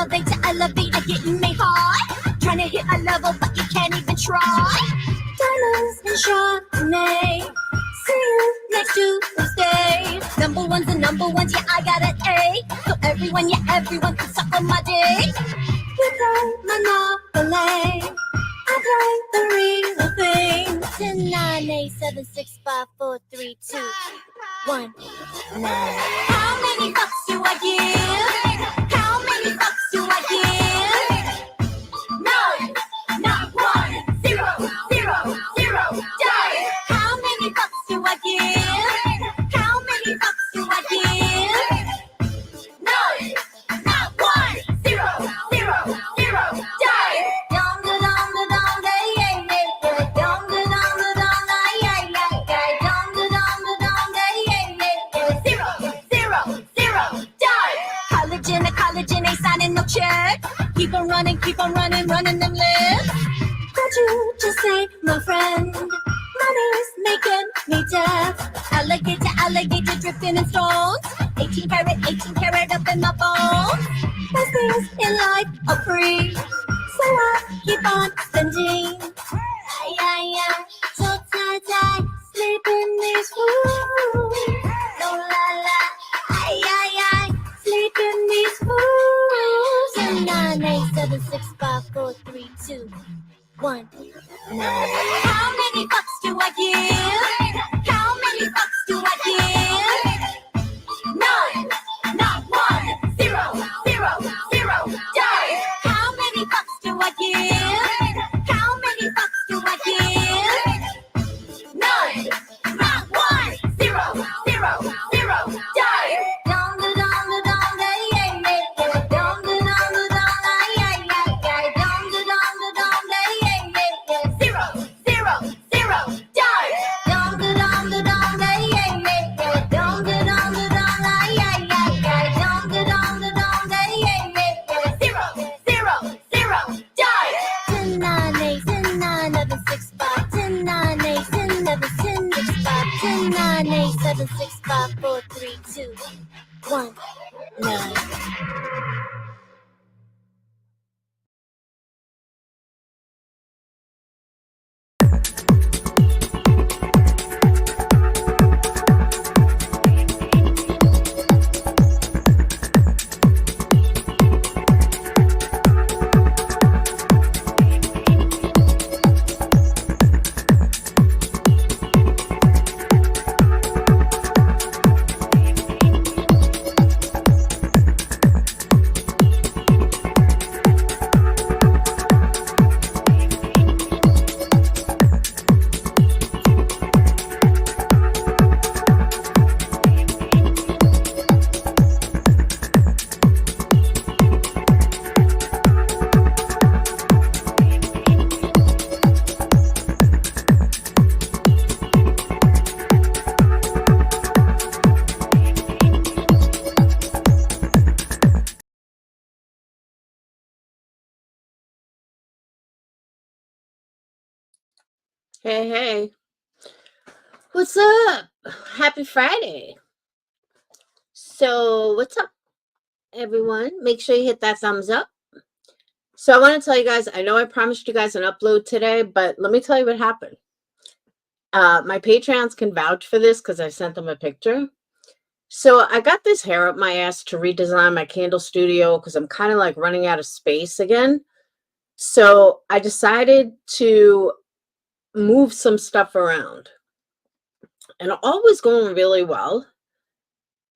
elevate to elevate, you're getting me high. Trying to hit a level, but you can't even try. Diamonds and Chardonnay, see you next Tuesday. Number one's the number ones, yeah, I got an A. So everyone, yeah, everyone can suck on my dick. You play Monopoly, I play the real thing. 10, 9, 8, 7, 6, 5, 4, 3, 2, 1, 9. How many fucks do I give? How many fucks do I give? None, not one, zero, zero, zero, done. How many fucks do I give? How many fucks do I give? None, not one, zero, zero, zero, done. Dum da dum da dum da yeah yeah yeah. Dum da dum da dum da yeah yeah yeah. Dum da dum da dum da yeah yeah yeah. Zero, zero, zero, done. Collagen ain't signing no check. Keep on running, running them lips. Don't you just say, my friend, money's making me deaf. Alligator dripping in stones. 18 karat up in my bones. Best things in life are free, so I keep on spending. Ay, so tie, sleep in these rooms. No la la, ay, sleep in these rooms. 10, 9, 8, 7, 6, 5, 4, 3, 2, 1, 9. How many fucks do I give? How many fucks do I give? None, not one, zero, zero, zero, done. How many fucks do I give? How many fucks do I give? None, not one, zero, zero, zero, done. Dum da dum da dum da yeah yeah yeah. Dum da dum da dum da yeah yeah yeah. Dum da dum da dum da yeah yeah yeah. Zero, zero, zero, done. Dum da dum da dum da yeah yeah yeah. Dum da dum da dum da yeah yeah yeah. Dum da dum da dum da yeah yeah yeah. Zero, zero, zero, done. 10, 9, 8, 10, 9, 11, 6, 5. 10, 9, 8, 10, 11, 10, 6, 5. 10, 9, 8, 7, 6, 5, 4, 3, 2, 1, 9. Hey, what's up? Happy Friday. So, what's up, everyone? Make sure you hit that thumbs up. So, I want to tell you guys, I know I promised you guys an upload today, but let me tell you what happened. My Patreons can vouch for this because I sent them a picture. So, I got this hair up my ass to redesign my candle studio because I'm kind of like running out of space again. So, I decided to move some stuff around. And all was going really well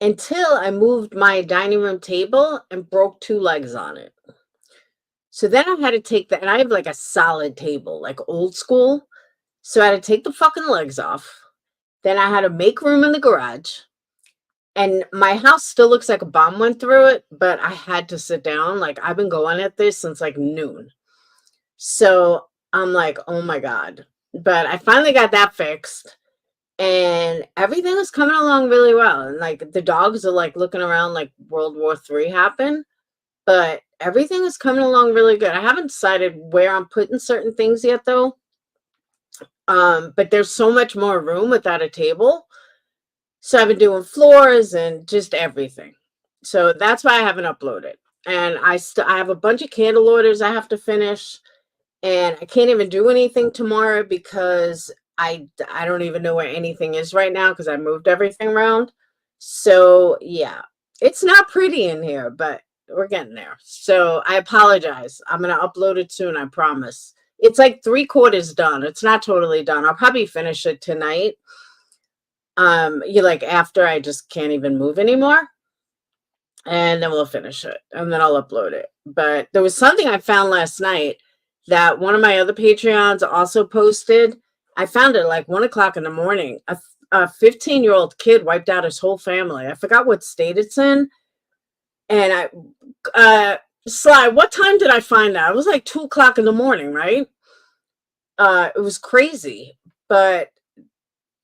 until I moved my dining room table and broke 2 legs on it. So then I had to take and I have like a solid table, like old school. So I had to take the fucking legs off. Then I had to make room in the garage. And my house still looks like a bomb went through it, but I had to sit down. Like I've been going at this since like noon. So I'm like, oh my God. But I finally got that fixed. And everything was coming along really well. And like the dogs are like looking around like World War III happened. But everything is coming along really good. I haven't decided where I'm putting certain things yet though. But there's so much more room without a table. So I've been doing floors and just everything. So that's why I haven't uploaded. And I have a bunch of candle orders I have to finish, and I can't even do anything tomorrow because I don't even know where anything is right now because I moved everything around. So yeah, it's not pretty in here, but we're getting there. So I apologize. I'm gonna upload it soon, I promise. It's like 3/4 done. It's not totally done. I'll probably finish it tonight. You like after I just can't even move anymore. And then we'll finish it. And then I'll upload it. But there was something I found last night that one of my other Patreons also posted. I found it like 1 o'clock in the morning. A 15-year-old kid wiped out his whole family. I forgot what state it's in. And Sly, what time did I find that? It was like 2 o'clock in the morning, right? It was crazy. But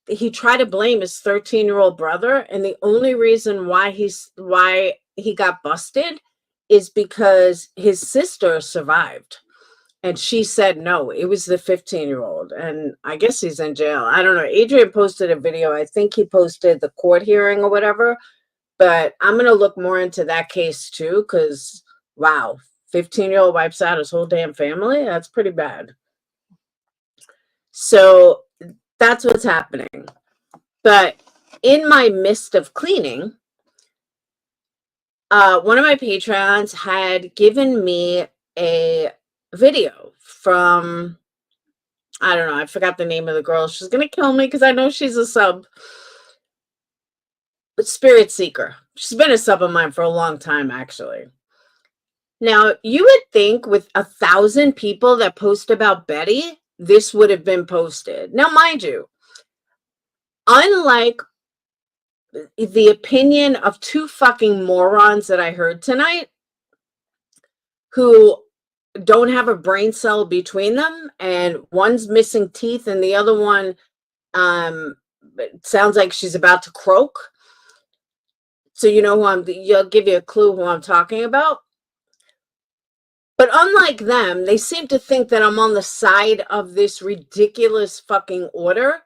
he tried to blame his 13-year-old brother, and the only reason why he got busted is because his sister survived. And she said no, it was the 15-year-old. And I guess he's in jail. I don't know. Adrian posted a video. I think he posted the court hearing or whatever. But I'm going to look more into that case too, because wow, 15-year-old wipes out his whole damn family. That's pretty bad. So that's what's happening. But in my midst of cleaning, one of my patrons had given me a video from, I don't know, I forgot the name of the girl. She's going to kill me because I know she's a sub. But Spirit Seeker. She's been a sub of mine for a long time, actually. Now, you would think with 1,000 people that post about Betty, this would have been posted. Now, mind you, unlike the opinion of two fucking morons that I heard tonight who don't have a brain cell between them, and one's missing teeth and the other one sounds like she's about to croak. So you know you'll give you a clue who I'm talking about. But unlike them, they seem to think that I'm on the side of this ridiculous fucking order,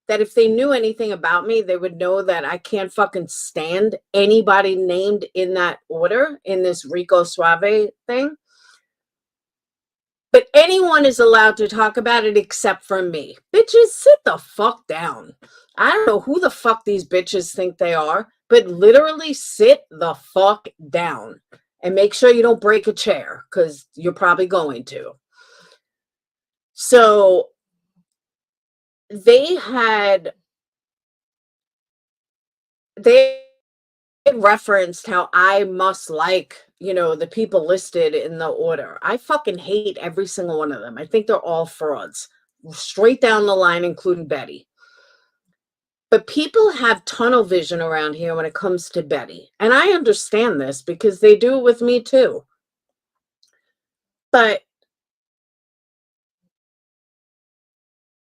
that if they knew anything about me, they would know that I can't fucking stand anybody named in that order, in this Rico Suave thing. But anyone is allowed to talk about it except for me. Bitches, sit the fuck down. I don't know who the fuck these bitches think they are, but literally sit the fuck down. And make sure you don't break a chair, because you're probably going to. So they referenced how I must like, the people listed in the order. I fucking hate every single one of them. I think they're all frauds. Straight down the line, including Betty. But people have tunnel vision around here when it comes to Betty. And I understand this because they do it with me too. But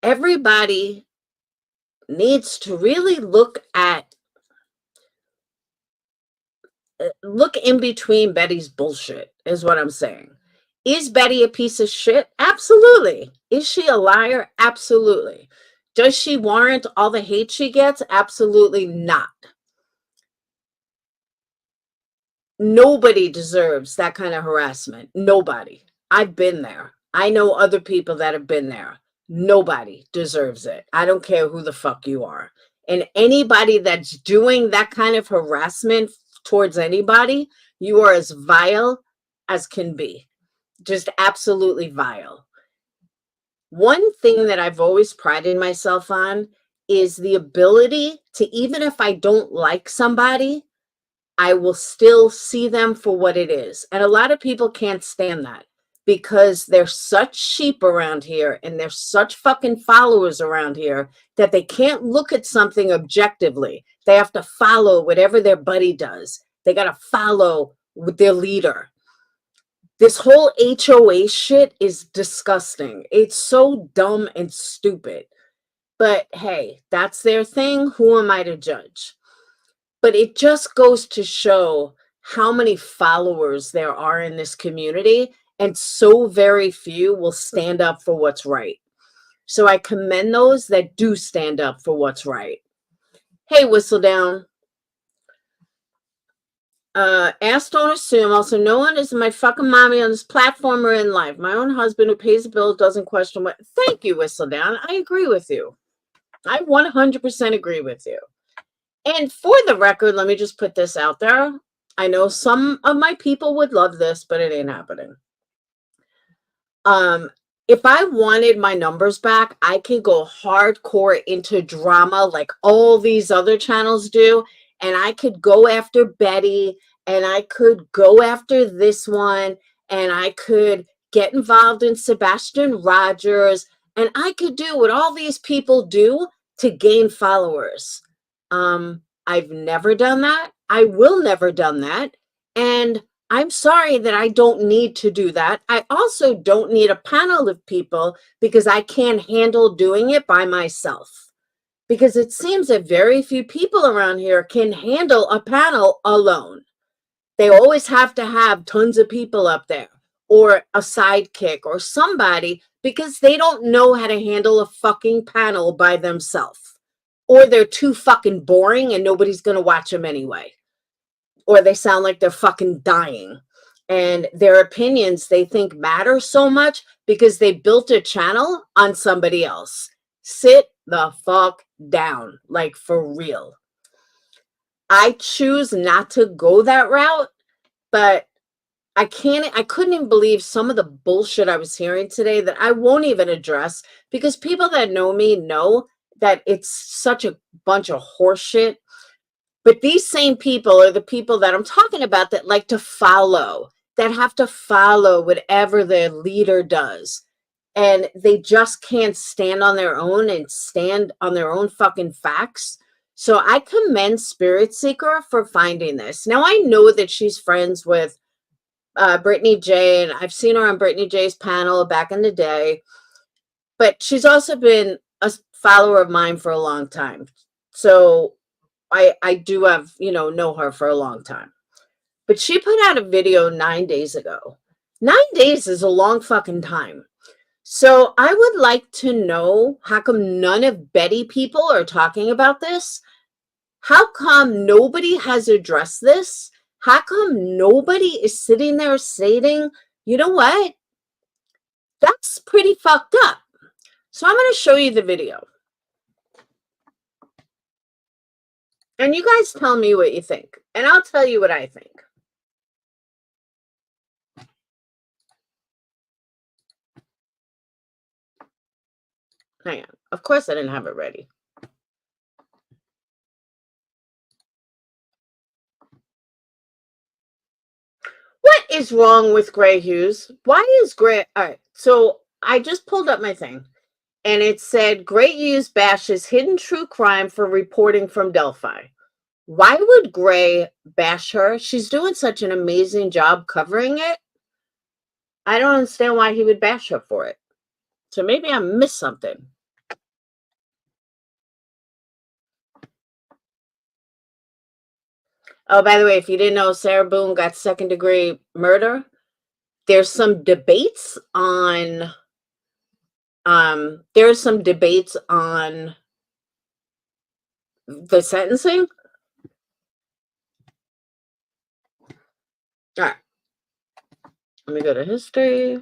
everybody needs to really look in between Betty's bullshit, is what I'm saying. Is Betty a piece of shit? Absolutely. Is she a liar? Absolutely. Does she warrant all the hate she gets? Absolutely not. Nobody deserves that kind of harassment. Nobody. I've been there. I know other people that have been there. Nobody deserves it. I don't care who the fuck you are. And anybody that's doing that kind of harassment towards anybody, you are as vile as can be. Just absolutely vile. One thing that I've always prided myself on is the ability to, even if I don't like somebody, I will still see them for what it is. And a lot of people can't stand that because they're such sheep around here and they're such fucking followers around here that they can't look at something objectively. They have to follow whatever their buddy does. They got to follow with their leader. This whole HOA shit is disgusting. It's so dumb and stupid. But hey, that's their thing. Who am I to judge? But it just goes to show how many followers there are in this community, and so very few will stand up for what's right. So I commend those that do stand up for what's right. Hey, Whistledown. Ask, don't assume. Also, no one is my fucking mommy on this platform or in life. My own husband who pays the bills doesn't question what. Thank you, Whistledown. I agree with you. I 100% agree with you. And for the record, let me just put this out there. I know some of my people would love this, but it ain't happening. If I wanted my numbers back, I could go hardcore into drama like all these other channels do. And I could go after Betty, and I could go after this one, and I could get involved in Sebastian Rogers, and I could do what all these people do to gain followers. I've never done that. I will never done that. And I'm sorry that I don't need to do that. I also don't need a panel of people because I can't handle doing it by myself. Because it seems that very few people around here can handle a panel alone. They always have to have tons of people up there or a sidekick or somebody because they don't know how to handle a fucking panel by themselves. Or they're too fucking boring and nobody's going to watch them anyway. Or they sound like they're fucking dying. And their opinions they think matter so much because they built a channel on somebody else. Sit the fuck down, like for real. I choose not to go that route, but I couldn't even believe some of the bullshit I was hearing today that I won't even address because people that know me know that it's such a bunch of horseshit. But these same people are the people that I'm talking about that like to follow, that have to follow whatever their leader does. And they just can't stand on their own and stand on their own fucking facts. So I commend Spirit Seeker for finding this. Now I know that she's friends with Brittany J, and I've seen her on Brittany J's panel back in the day. But she's also been a follower of mine for a long time. So I do have, know her for a long time. But she put out a video 9 days ago. 9 days is a long fucking time. So I would like to know how come none of Betty people are talking about this? How come nobody has addressed this? How come nobody is sitting there stating, you know what? That's pretty fucked up. So I'm going to show you the video. And you guys tell me what you think. And I'll tell you what I think. Hang on. Of course I didn't have it ready. What is wrong with Gray Hughes? Why is Gray... All right. So I just pulled up my thing. And it said, Gray Hughes bashes hidden true crime for reporting from Delphi. Why would Gray bash her? She's doing such an amazing job covering it. I don't understand why he would bash her for it. So maybe I missed something. Oh, by the way, if you didn't know, Sarah Boone got second-degree murder. There's some debates on... there's some debates on the sentencing. All right. Let me go to history.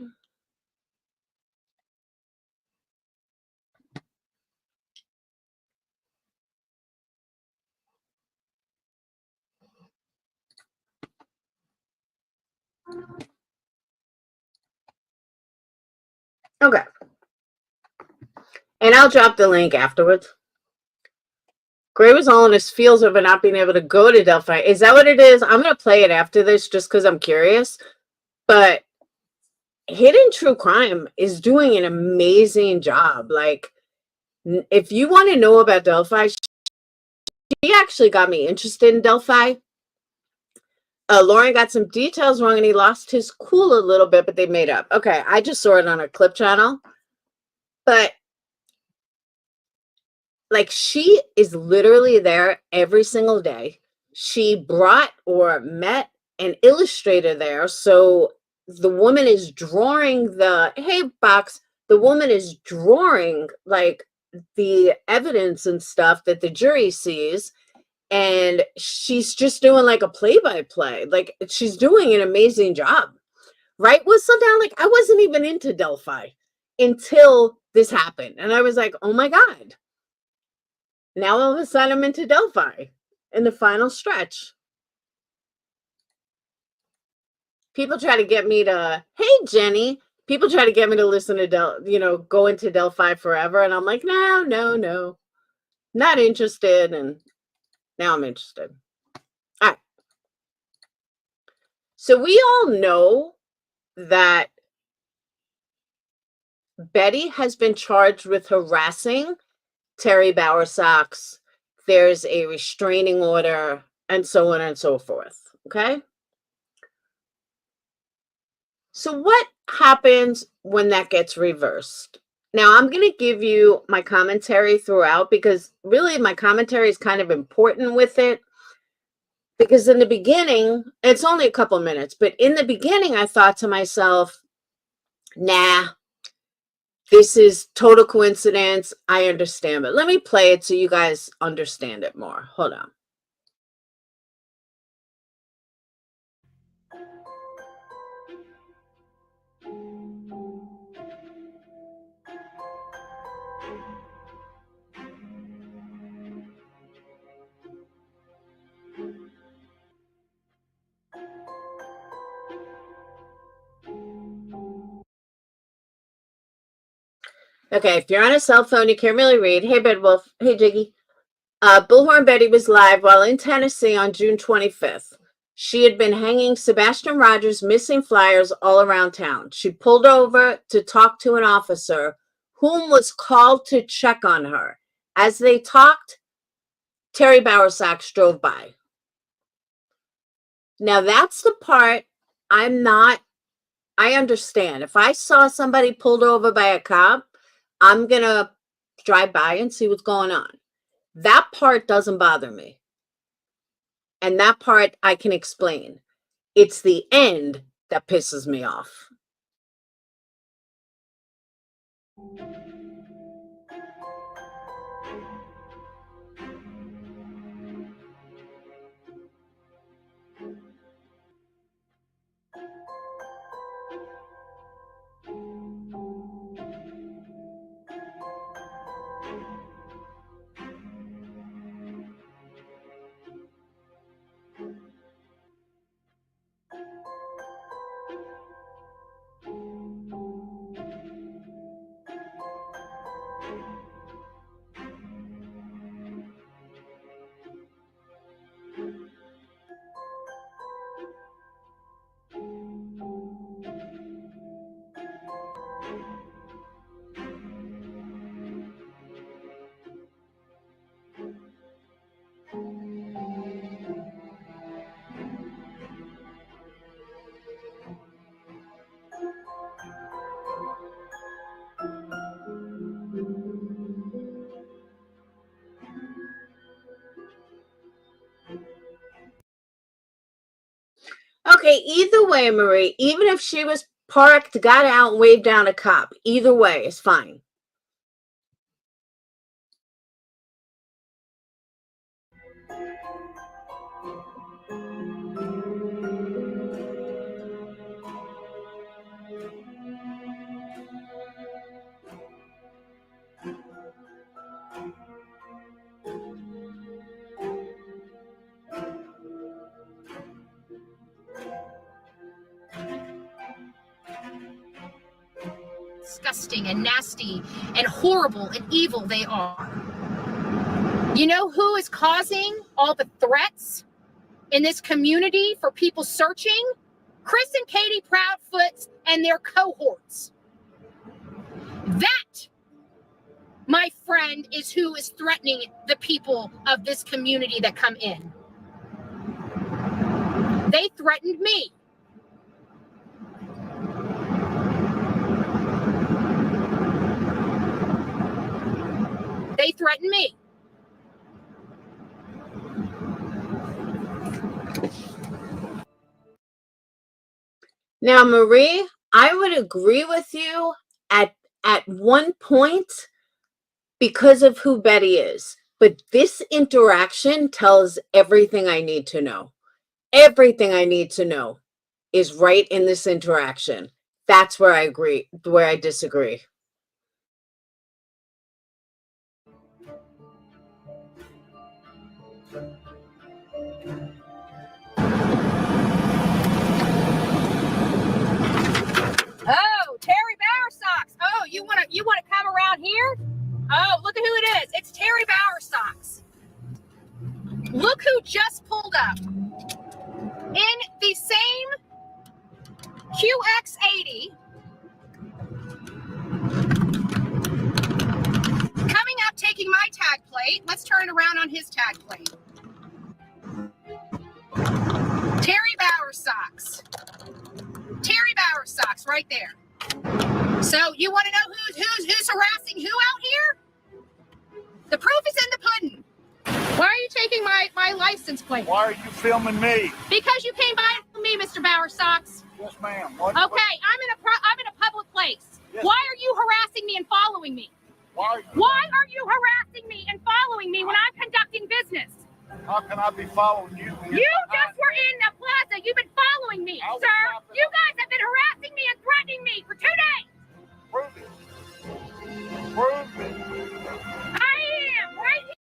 Okay. And I'll drop the link afterwards. Gray was all in his feels over not being able to go to Delphi. Is that what it is? I'm going to play it after this just because I'm curious. But Hidden True Crime is doing an amazing job. Like, if you want to know about Delphi, she actually got me interested in Delphi. Lauren got some details wrong and he lost his cool a little bit, but they made up. Okay, I just saw it on a clip channel. But like, she is literally there every single day. She brought or met an illustrator there. So the woman is drawing the woman is drawing like the evidence and stuff that the jury sees. and she's just doing like a play-by-play. Like, she's doing an amazing job. Right? Was so down, like, I wasn't even into Delphi until this happened. And I was like, oh my God. Now all of a sudden I'm into Delphi in the final stretch. People try to get me to, hey, Jenny, people try to get me to listen to go into Delphi forever. And I'm like, no, not interested. And now I'm interested. All right. So we all know that Betty has been charged with harassing Terry Bowersox. There's a restraining order and so on and so forth. Okay. So what happens when that gets reversed? Now, I'm going to give you my commentary throughout because really my commentary is kind of important with it. Because in the beginning, it's only a couple minutes, but in the beginning, I thought to myself, nah, this is total coincidence. I understand, but let me play it so you guys understand it more. Hold on. Okay, if you're on a cell phone, you can't really read. Hey, Bedwolf. Hey, Jiggy. Bullhorn Betty was live while in Tennessee on June 25th. She had been hanging Sebastian Rogers' missing flyers all around town. She pulled over to talk to an officer whom was called to check on her. As they talked, Terry Bowersox drove by. Now, that's the part I understand. If I saw somebody pulled over by a cop, I'm going to drive by and see what's going on. That part doesn't bother me. And that part I can explain. It's the end that pisses me off. Okay, either way, Marie, even if she was parked, got out, and waved down a cop, either way is fine. Disgusting and nasty and horrible and evil they are. You know who is causing all the threats in this community for people searching? Chris and Katie Proudfoots and their cohorts. That, my friend, is who is threatening the people of this community that come in. They threatened me. They threatened me. Now, Marie, I would agree with you at one point because of who Betty is. But this interaction tells everything I need to know. Everything I need to know is right in this interaction. That's where I agree, where I disagree. Oh, Terry Bowersocks. Oh, you wanna come around here? Oh, look at who it is. It's Terry Bowersocks. Look who just pulled up in the same QX80, coming up, taking my tag plate. Let's turn it around on his tag plate. Terry Bowersocks. Terry Bowersocks, right there. So you want to know who's harassing who out here? The proof is in the pudding. Why are you taking my license plate? Why are you filming me? Because you came by me, Mr. Bowersocks. Yes, ma'am. Okay, I'm in a public place. Yes. Why are you harassing me and following me? Why are you harassing me and following me when I'm conducting business? How can I be following you? You just were in the plaza. You've been following me, I was sir. not- You guys have been harassing me and threatening me for 2 days. Prove it. Prove it. I am right here.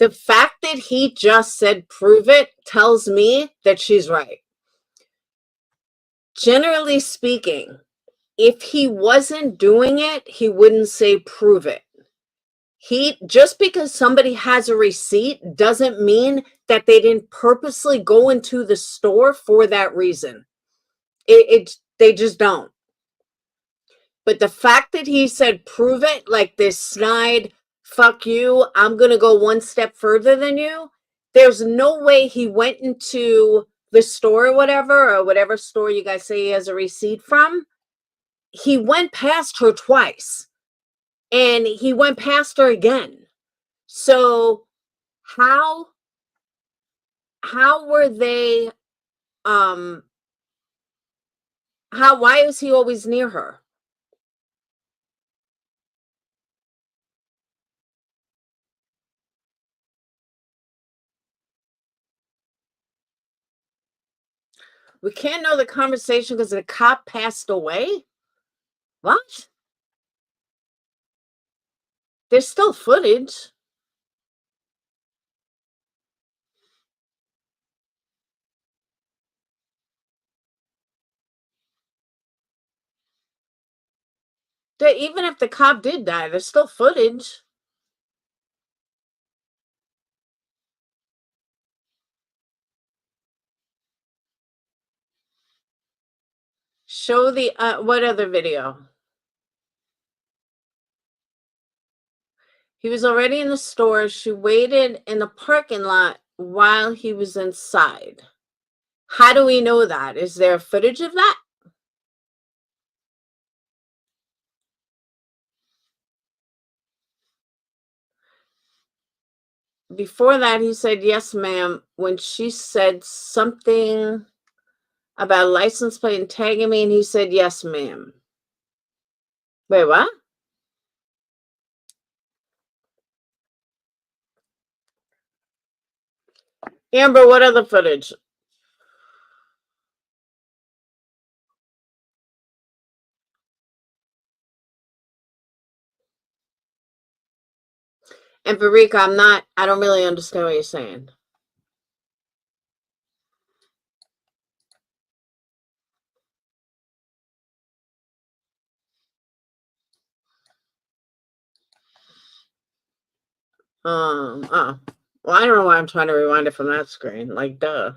The fact that he just said prove it tells me that she's right. Generally speaking, if he wasn't doing it, he wouldn't say prove it. Just because somebody has a receipt doesn't mean that they didn't purposely go into the store for that reason. They just don't. But the fact that he said prove it, like this snide, fuck you, I'm going to go one step further than you, there's no way he went into the store or whatever store you guys say he has a receipt from. He went past her twice and he went past her again. So how were they why is he always near her? We can't know the conversation because the cop passed away? What? There's still footage. Even if the cop did die, there's still footage. Show the what other video? He was already in the store. She waited in the parking lot while he was inside. How do we know that? Is there footage of that? Before that, he said, yes, ma'am. When she said something about license plate and tagging me, and he said, yes, ma'am. Wait, what? Amber, what other footage? And Verika, I don't really understand what you're saying. Well, I don't know why I'm trying to rewind it from that screen. Like, duh.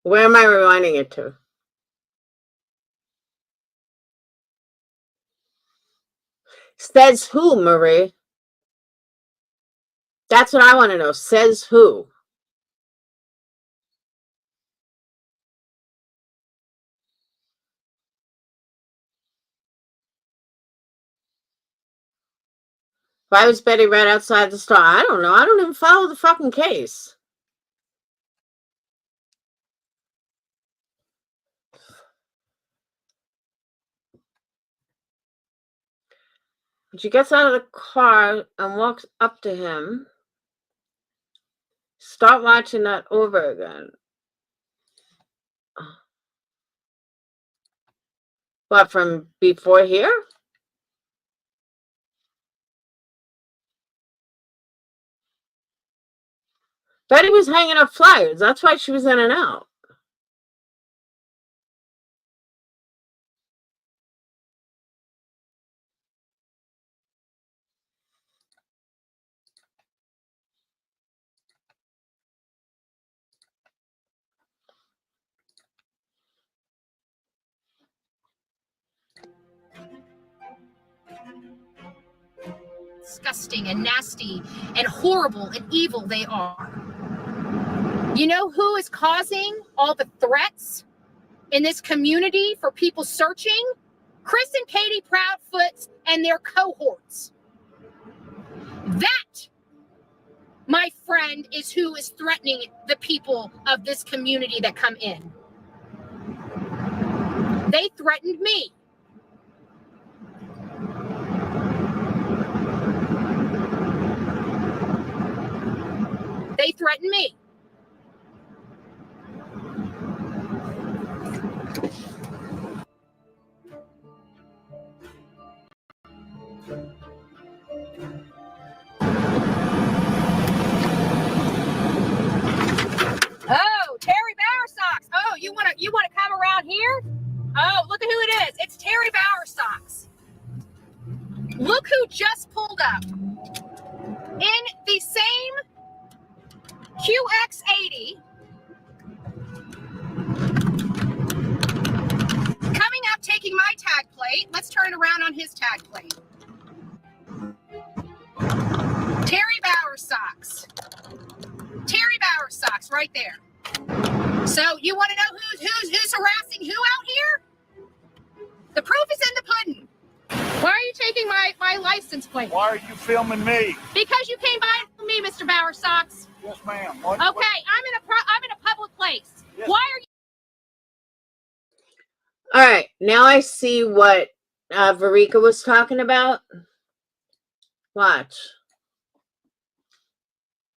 Where am I rewinding it to? Says who, Marie? That's what I want to know. Says who? Why was Betty right outside the store? I don't know. I don't even follow the fucking case. She gets out of the car and walks up to him. Start watching that over again. What, from before here? Betty was hanging up flyers. That's why she was in and out. Disgusting and nasty and horrible and evil they are. You know who is causing all the threats in this community for people searching? Chris and Katie Proudfoot and their cohorts. That, my friend, is who is threatening the people of this community that come in. They threatened me. They threatened me. Oh, Terry Bowersocks. Oh, you wanna come around here? Oh, look at who it is. It's Terry Bowersocks. Look who just pulled up in the same QX80. Coming up, taking my tag plate. Let's turn around on his tag plate. Terry Bowersocks. Terry Bowersocks, right there. So you want to know who's harassing who out here? The proof is in the pudding. Why are you taking my license plate? Why are you filming me? Because you came by and me, Mr. Bowersocks. Yes, ma'am. Okay, I'm in a public place. Yes. Why are you? All right, now I see what Verika was talking about. Watch.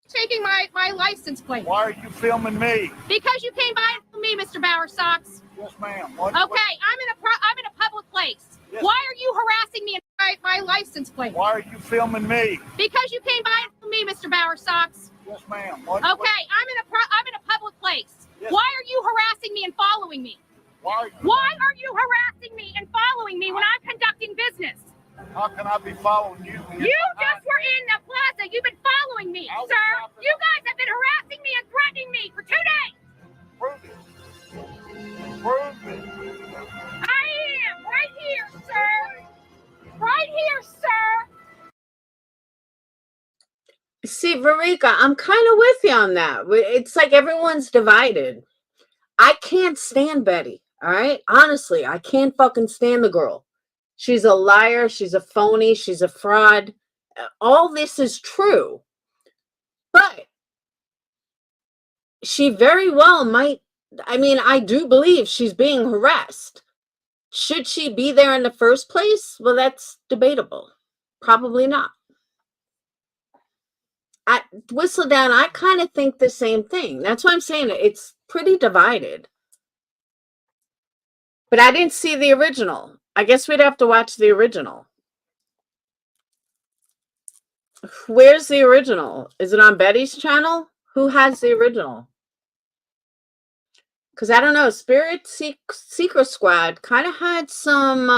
Taking my license plate? Why are you filming me? Because you came by and me, Mr. Bowersocks. Yes, ma'am. Okay, I'm in a public place. Yes. Why are you harassing me and my license plate? Why are you filming me? Because you came by and me, Mr. Bowersocks. Yes, ma'am. Okay, I'm in a public place. Yes. Why are you harassing me and following me? Why are you harassing me and following me when I'm conducting business? How can I be following you? You just were in the plaza. You've been following me, I was sir. following- You guys have been harassing me and threatening me for 2 days. Prove it. Prove it. I am right here, sir. Right here, sir. See, Verika, I'm kind of with you on that. It's like everyone's divided. I can't stand Betty, all right? Honestly, I can't fucking stand the girl. She's a liar. She's a phony. She's a fraud. All this is true. But she very well might, I mean, I do believe she's being harassed. Should she be there in the first place? Well, that's debatable. Probably not. At Whistledown, I kind of think the same thing. That's why I'm saying it's pretty divided. But I didn't see the original. I guess we'd have to watch the original. Where's the original? Is it on Betty's channel? Who has the original? Because I don't know. Spirit Secret Squad kind of had some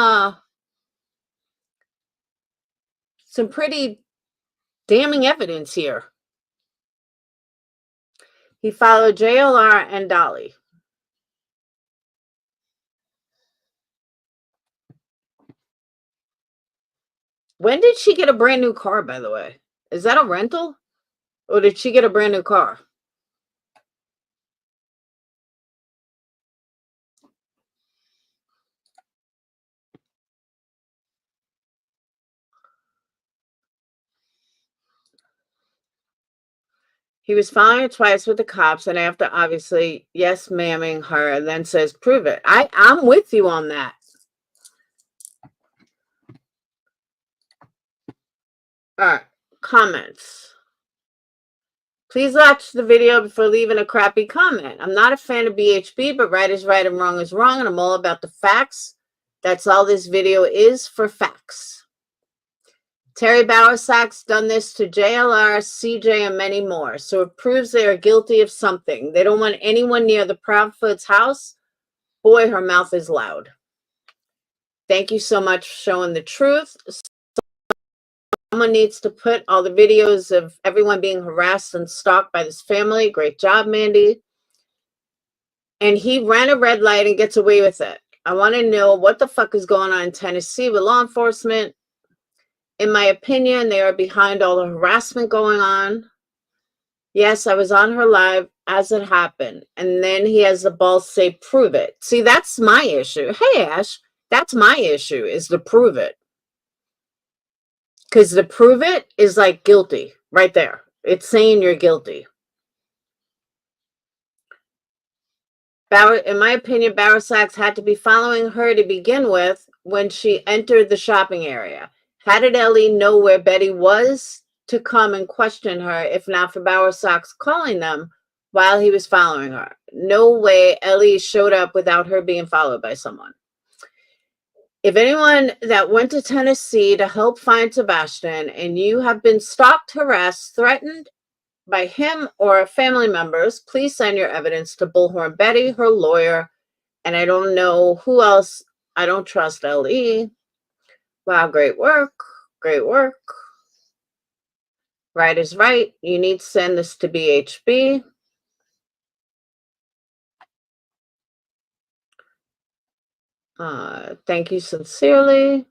pretty damning evidence here. He followed JLR and Dolly. When did she get a brand new car, by the way? Is that a rental? Or did she get a brand new car? He was following her twice with the cops, and after, obviously, yes, ma'aming her, and then says, prove it. I'm with you on that. All right, comments. Please watch the video before leaving a crappy comment. I'm not a fan of BHB, but right is right and wrong is wrong, and I'm all about the facts. That's all this video is, for facts. Terry Bowersack's done this to JLR, CJ, and many more, so it proves they are guilty of something. They don't want anyone near the Proudfoot's house. Boy, her mouth is loud. Thank you so much for showing the truth. Someone needs to put all the videos of everyone being harassed and stalked by this family. Great job, Mandy. And he ran a red light and gets away with it. I want to know what the fuck is going on in Tennessee with law enforcement. In my opinion, they are behind all the harassment going on. Yes, I was on her live as it happened. And then he has the balls to say, prove it. See, that's my issue. Hey, Ash, that's my issue, is to prove it. Because to prove it is like guilty right there. It's saying you're guilty. In my opinion, Bowersax had to be following her to begin with when she entered the shopping area. How did Ellie know where Betty was to come and question her if not for Bowersax calling them while he was following her? No way Ellie showed up without her being followed by someone. If anyone that went to Tennessee to help find Sebastian and you have been stalked, harassed, threatened by him or family members, please send your evidence to Bullhorn Betty, her lawyer, and I don't know who else. I don't trust LE. Wow, great work. Great work. Right is right. You need to send this to BHB. Thank you sincerely.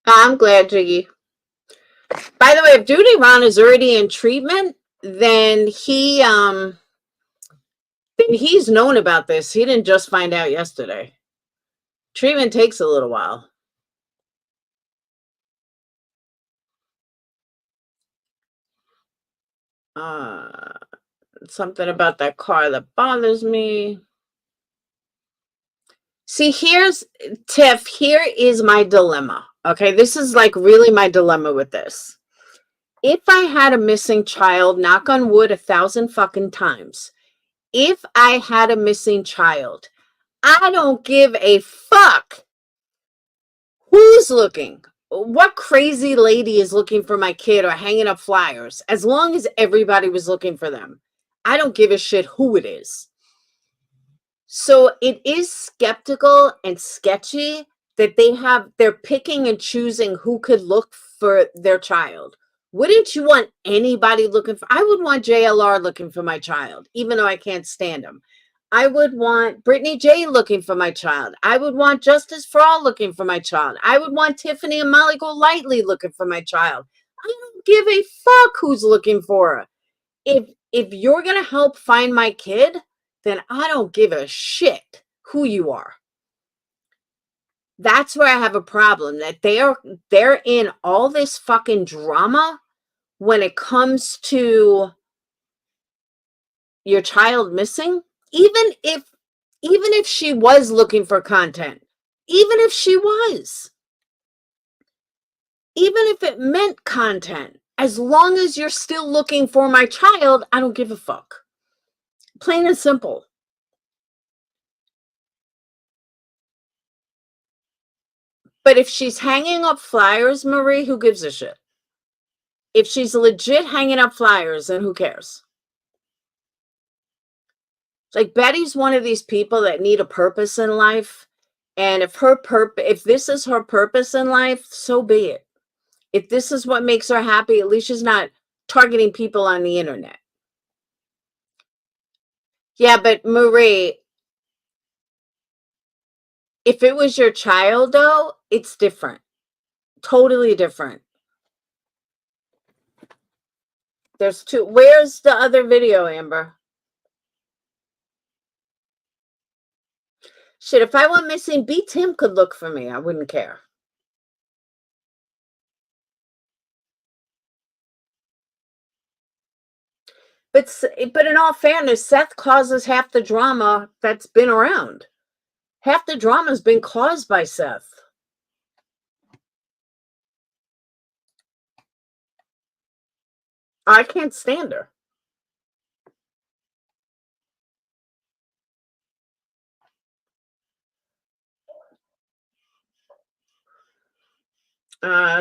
I'm glad, Jiggy. By the way, if Duty Ron is already in treatment, then he's known about this. He didn't just find out yesterday. Treatment takes a little while. Something about that car that bothers me. See, Tiff, here is my dilemma. Okay, this is like really my dilemma with this. If I had a missing child, knock on wood 1,000 fucking times. If I had a missing child, I don't give a fuck who's looking. What crazy lady is looking for my kid or hanging up flyers? As long as everybody was looking for them, I don't give a shit who it is. So it is skeptical and sketchy that they're picking and choosing who could look for their child. Wouldn't you want anybody looking for? I would want JLR looking for my child, even though I can't stand him. I would want Brittany J looking for my child. I would want Justice for All looking for my child. I would want Tiffany and Molly Golightly looking for my child. I don't give a fuck who's looking for her. If you're going to help find my kid, then I don't give a shit who you are. That's where I have a problem, that they're in all this fucking drama when it comes to your child missing. Even if she was looking for content, even if it meant content, as long as you're still looking for my child, I don't give a fuck. Plain and simple. But if she's hanging up flyers, Marie, who gives a shit? If she's legit hanging up flyers, then who cares? Like, Betty's one of these people that need a purpose in life. And if this is her purpose in life, so be it. If this is what makes her happy, at least she's not targeting people on the internet. Yeah, but Marie, if it was your child, though, it's different. Totally different. There's two. Where's the other video, Amber? Shit, if I went missing, B. Tim could look for me. I wouldn't care. But in all fairness, Seth causes half the drama that's been around. Half the drama's been caused by Seth. I can't stand her.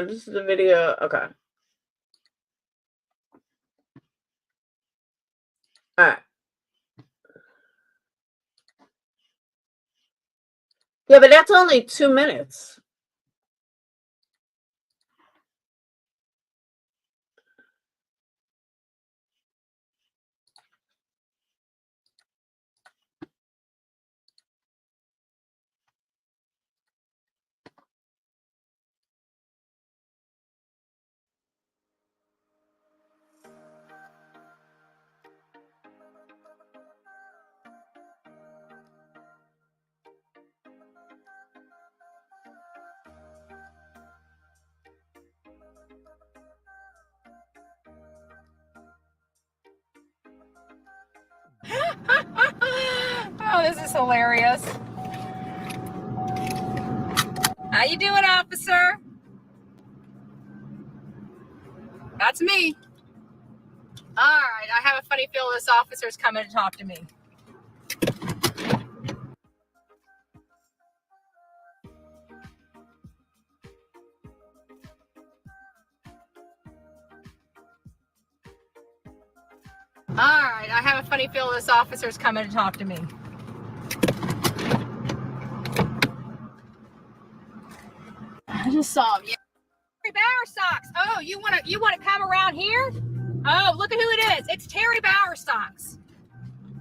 This is the video. Okay. All right. Yeah, but that's only 2 minutes. Oh, this is hilarious. How you doing, officer? That's me. All right, I have a funny feeling this officer's coming to talk to me. All right, I have a funny feeling this officer's coming to talk to me. I just saw him. Yeah. Terry Bowerstocks. Oh, you want to come around here? Oh, look at who it is. It's Terry Bowerstocks.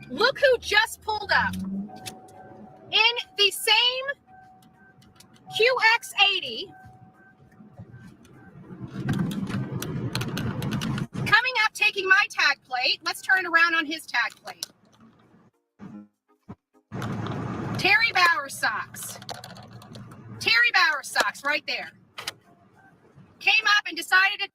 Look who just pulled up in the same QX80. Coming up, taking my tag plate. Let's turn it around on his tag plate. Terry Bowerstocks. Terry Bowerstocks right there. Came up and decided to.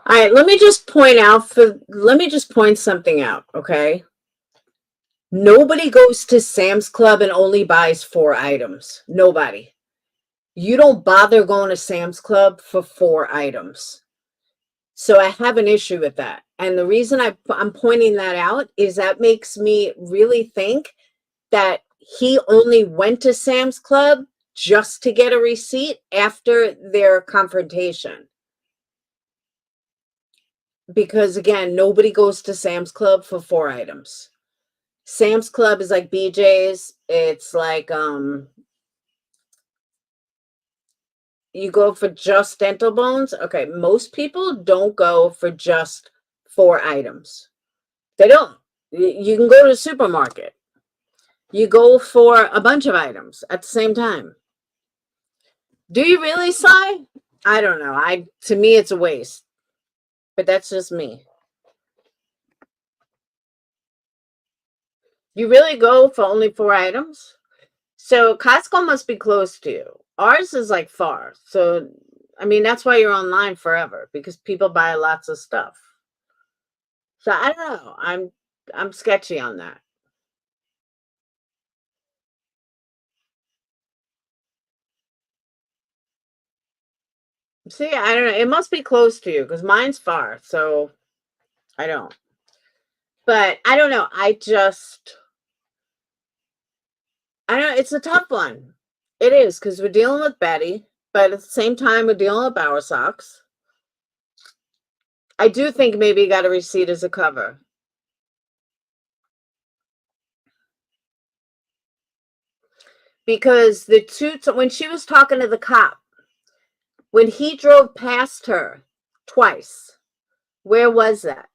All right, let me just point something out, okay? Nobody goes to Sam's Club and only buys 4 items. Nobody. You don't bother going to Sam's Club for 4 items. So I have an issue with that. And the reason I'm pointing that out is that makes me really think that he only went to Sam's Club just to get a receipt after their confrontation. Because again, nobody goes to Sam's Club for 4 items. Sam's Club is like BJ's. It's like you go for just dental bones. Okay, most people don't go for just 4 items. They don't. You can go to the supermarket. You go for a bunch of items at the same time. Do you really, Sly? I don't know. To me, it's a waste. But that's just me. You really go for only 4 items? So Costco must be close to you. Ours is like far. So, I mean, that's why you're online forever, because people buy lots of stuff. So I don't know. I'm sketchy on that. See, I don't know. It must be close to you because mine's far, so I don't. But I don't know. I don't. It's a tough one. It is because we're dealing with Betty, but at the same time, we're dealing with Bower Socks. I do think maybe you got a receipt as a cover. Because when she was talking to the cop, when he drove past her twice, where was that?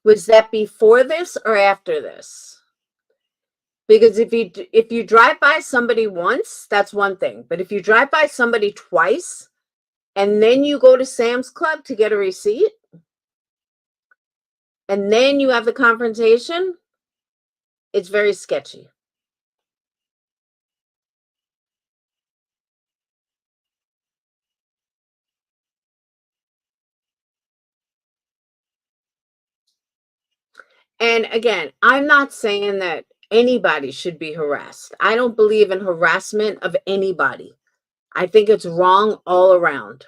Was that before this or after this? Because if you drive by somebody once, that's one thing. But if you drive by somebody twice and then you go to Sam's Club to get a receipt and then you have the confrontation, it's very sketchy. And again, I'm not saying that anybody should be harassed. I don't believe in harassment of anybody. I think it's wrong all around.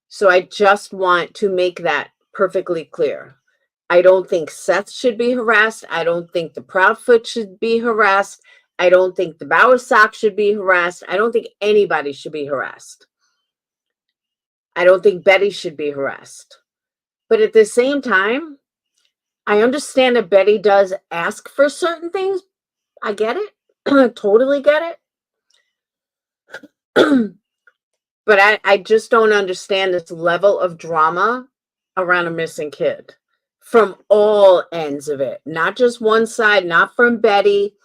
So I just want to make that perfectly clear. I don't think Seth should be harassed. I don't think the Proudfoot should be harassed. I don't think the Bowersock should be harassed. I don't think anybody should be harassed. I don't think Betty should be harassed. But at the same time, I understand that Betty does ask for certain things. I get it. Totally get it. But I just don't understand this level of drama around a missing kid from all ends of it. Not just one side, not from Betty,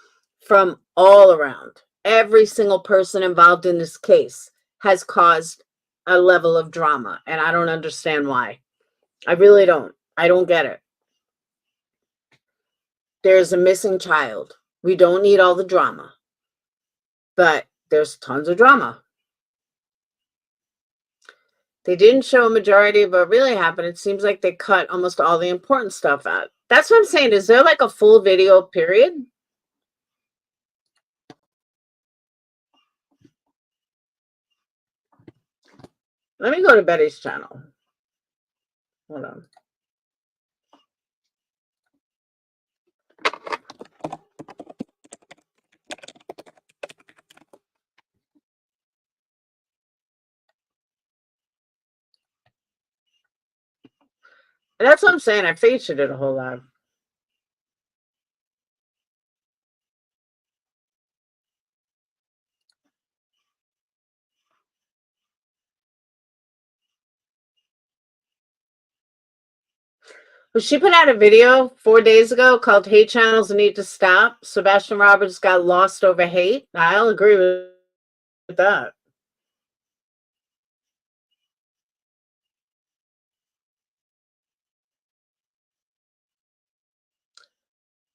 from all around. Every single person involved in this case has caused a level of drama, and I don't understand why. I really don't. I don't get it. There's a missing child. We don't need all the drama, but there's tons of drama. They didn't show a majority of what really happened. It seems like they cut almost all the important stuff out. That's what I'm saying. Is there like a full video period? Let me go to Betty's channel. Hold on. That's what I'm saying. I featured it a whole lot. Well, she put out a video 4 days ago called Hate Channels Need to Stop. Sebastian Roberts got lost over hate. I'll agree with that.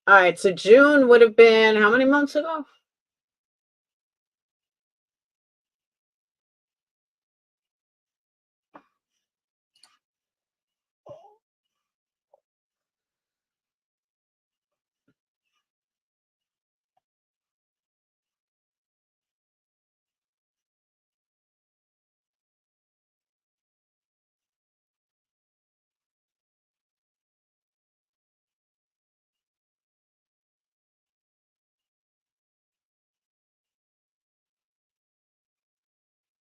All right, so June would have been how many months ago?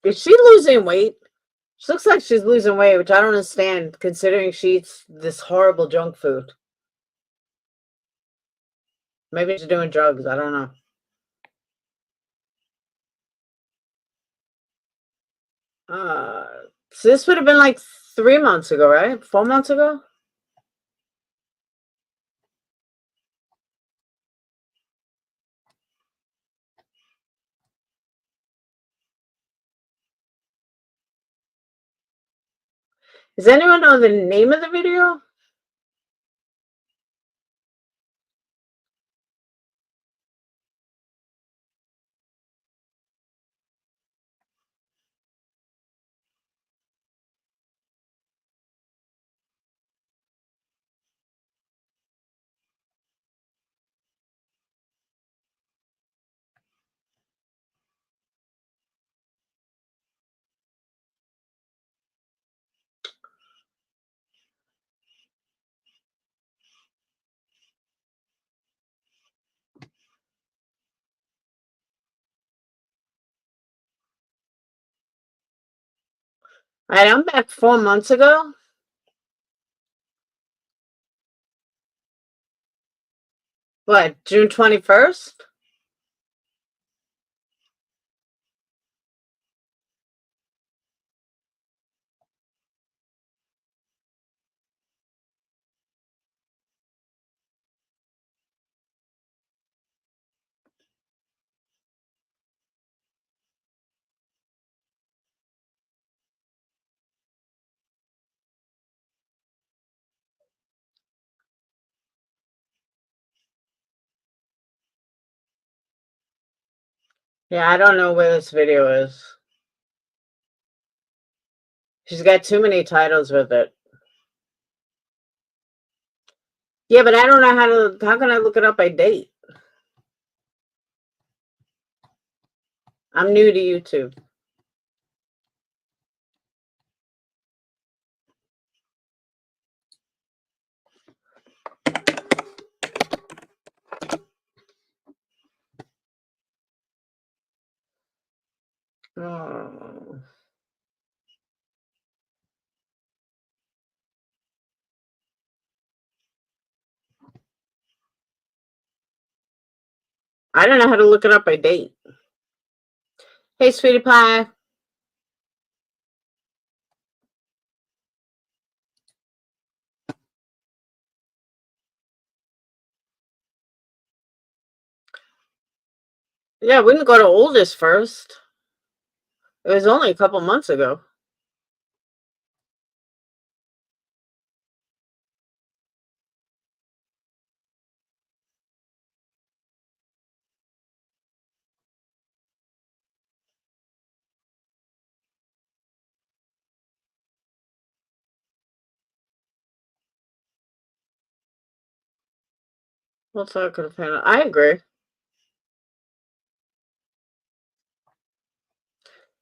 Is she losing weight? She looks like she's losing weight, which I don't understand considering she eats this horrible junk food. Maybe she's doing drugs. I don't know. So this would have been like 3 months ago, right? 4 months ago? Does anyone know the name of the video? All right, I'm back 4 months ago. What, June 21st? Yeah, I don't know where this video is. She's got too many titles with it. Yeah, but I don't know how can I look it up by date? I'm new to YouTube. Oh. I don't know how to look it up by date. Hey, sweetie pie. Yeah, we didn't go to oldest first. It was only a couple months ago. What's that could have handled? I agree.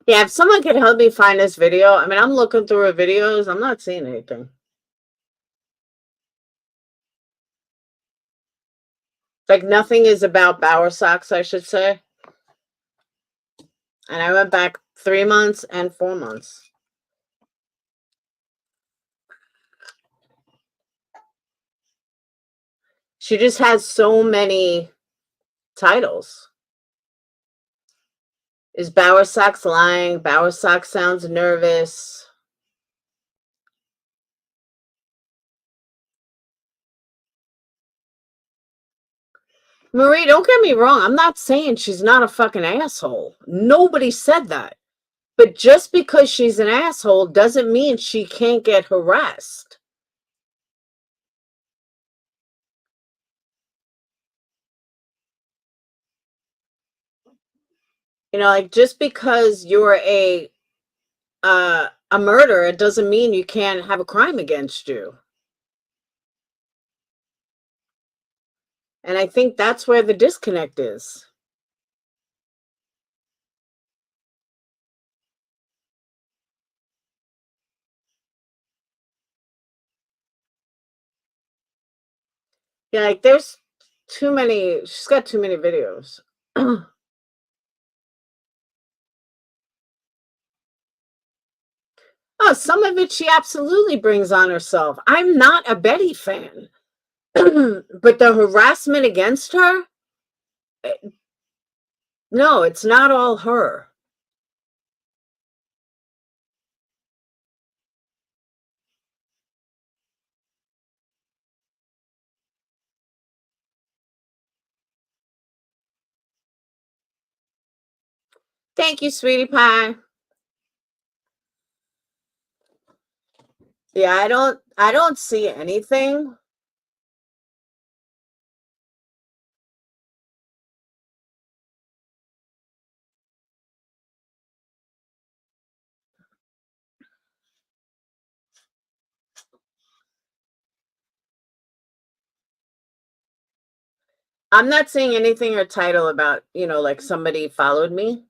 Yeah, if someone could help me find this video, I mean, I'm looking through her videos. I'm not seeing anything. Like, nothing is about Bower socks, I should say. And I went back 3 months and 4 months. She just has so many titles. Is Bower socks lying? Bower socks sounds nervous. Marie, don't get me wrong. I'm not saying she's not a fucking asshole. Nobody said that. But just because she's an asshole doesn't mean she can't get harassed. You know, like, just because you're a murderer, it doesn't mean you can't have a crime against you. And I think that's where the disconnect is. Yeah, like, there's too many, she's got too many videos. Oh, some of it she absolutely brings on herself. I'm not a Betty fan. But the harassment against her, no, it's not all her. Thank you, sweetie pie. Yeah, I don't see anything. I'm not seeing anything or title about, like somebody followed me.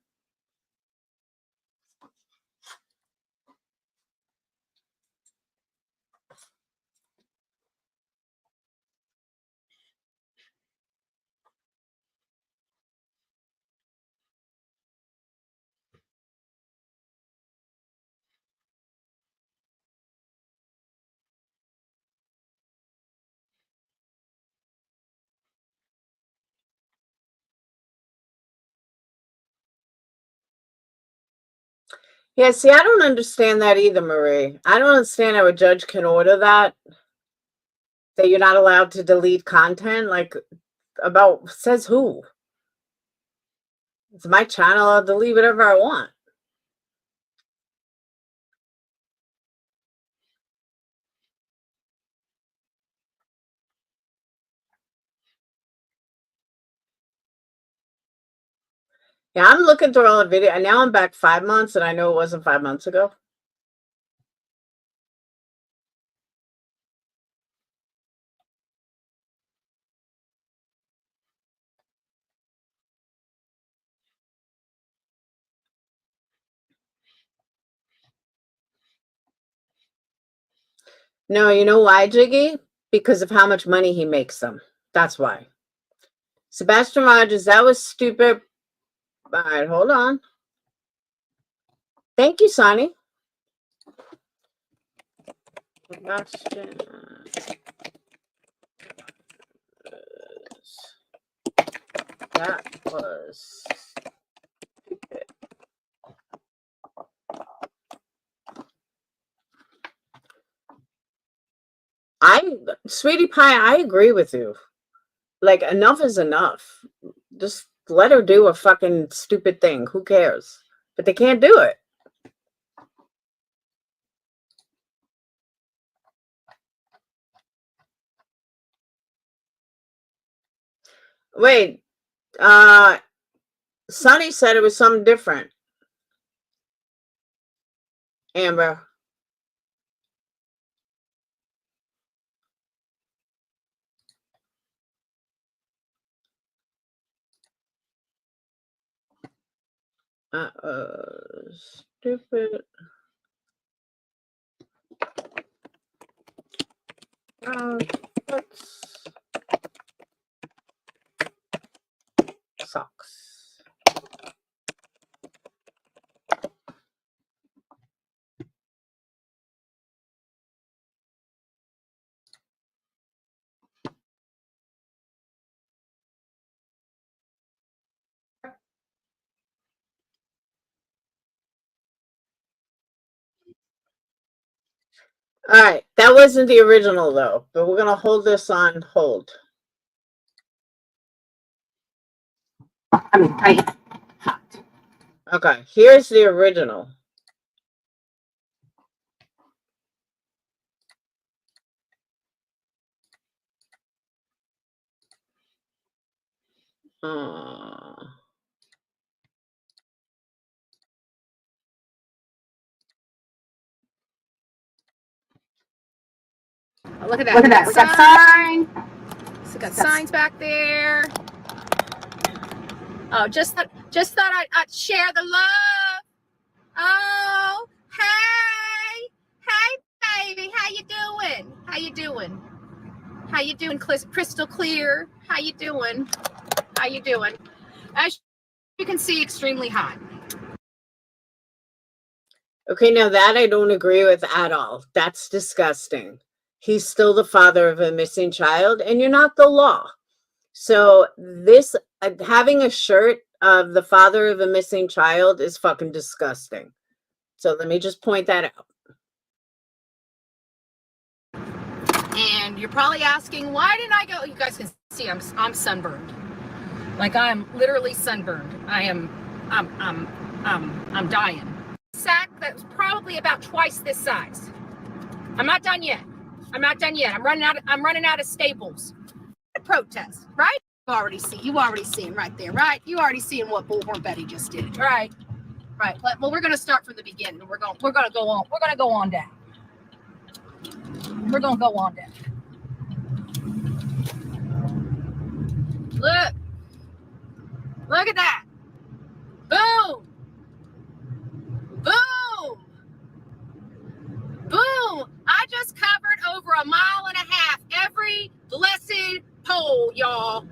Yeah, see, I don't understand that either, Marie. I don't understand how a judge can order that you're not allowed to delete content. Like, about says who? It's my channel. I'll delete whatever I want. Yeah, I'm looking through all the video, and now I'm back 5 months, and I know it wasn't 5 months ago. No, you know why, Jiggy? Because of how much money he makes them. That's why. Sebastian Rogers, that was stupid. All right, hold on. Thank you, Sonny. Sebastian. That was stupid. Sweetie Pie, I agree with you. Like, enough is enough. Just let her do a fucking stupid thing. Who cares? But they can't do it. Wait, Sonny said it was something different. Amber. Stupid. Let's socks. All right, that wasn't the original though, but we're gonna hold this on hold. I mean, hot. Okay, here's the original. Look at that. Look at that. We got sign. So got signs back there. Oh, just thought I'd share the love. Oh, hey, baby, how you doing? How you doing? How you doing, crystal clear? How you doing? How you doing? As you can see, extremely hot. Okay, now that I don't agree with at all. That's disgusting. He's still the father of a missing child, and you're not the law. So this having a shirt of the father of a missing child is fucking disgusting. So let me just point that out. And you're probably asking, why didn't I go? You guys can see I'm sunburned. Like, I'm literally sunburned. I'm dying. Sack that's probably about twice this size. I'm not done yet. I'm running out of staples. Protest, right? You already seeing right there, right? You already seeing what Bullhorn Betty just did, right? Right. Well, we're gonna start from the beginning. We're gonna go on. We're gonna go on down. We're gonna go on down. Look at that. Boom. Boom. Boom. I just covered over 1.5 miles. Every blessed pole, y'all,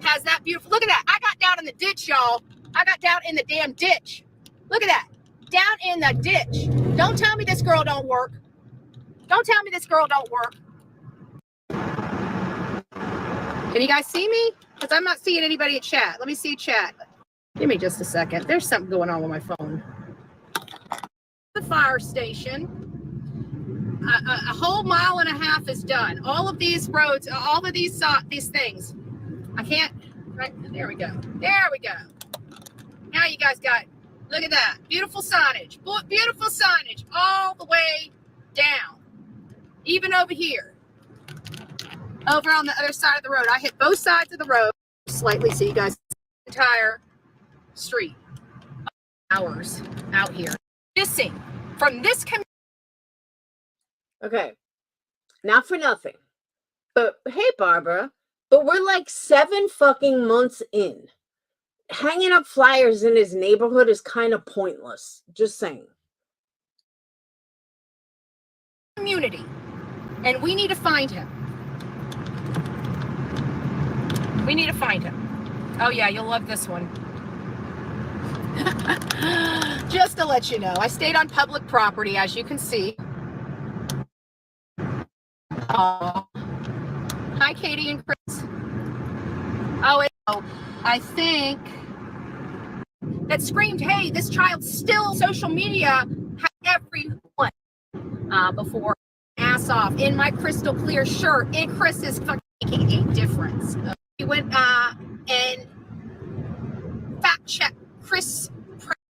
has that beautiful. Look at that. I got down in the ditch, y'all. I got down in the damn ditch. Look at that. Down in the ditch. Don't tell me this girl don't work. Don't tell me this girl don't work. Can you guys see me? Because I'm not seeing anybody in chat. Let me see chat. Give me just a second. There's something going on with my phone. the fire station. A whole mile and a half is done. All of these roads, all of these things. I can't. Right there we go. There we go. Now you guys got. Look at that. Beautiful signage. Beautiful signage all the way down. Even over here. Over on the other side of the road. I hit both sides of the road slightly so you guys see the entire street. Hours out here. Missing from this community. Okay. Not for nothing. But hey, Barbara, but we're like 7 fucking months in. Hanging up flyers in his neighborhood is kind of pointless. Just saying. Community. And we need to find him. We need to find him. Oh yeah, you'll love this one. Just to let you know, I stayed on public property, as you can see. Hi, Katie and Chris. Oh, I think that screamed, hey, this child's still social media. Everyone before ass off in my crystal clear shirt. And Chris is fucking making a difference. We went and fact check Chris.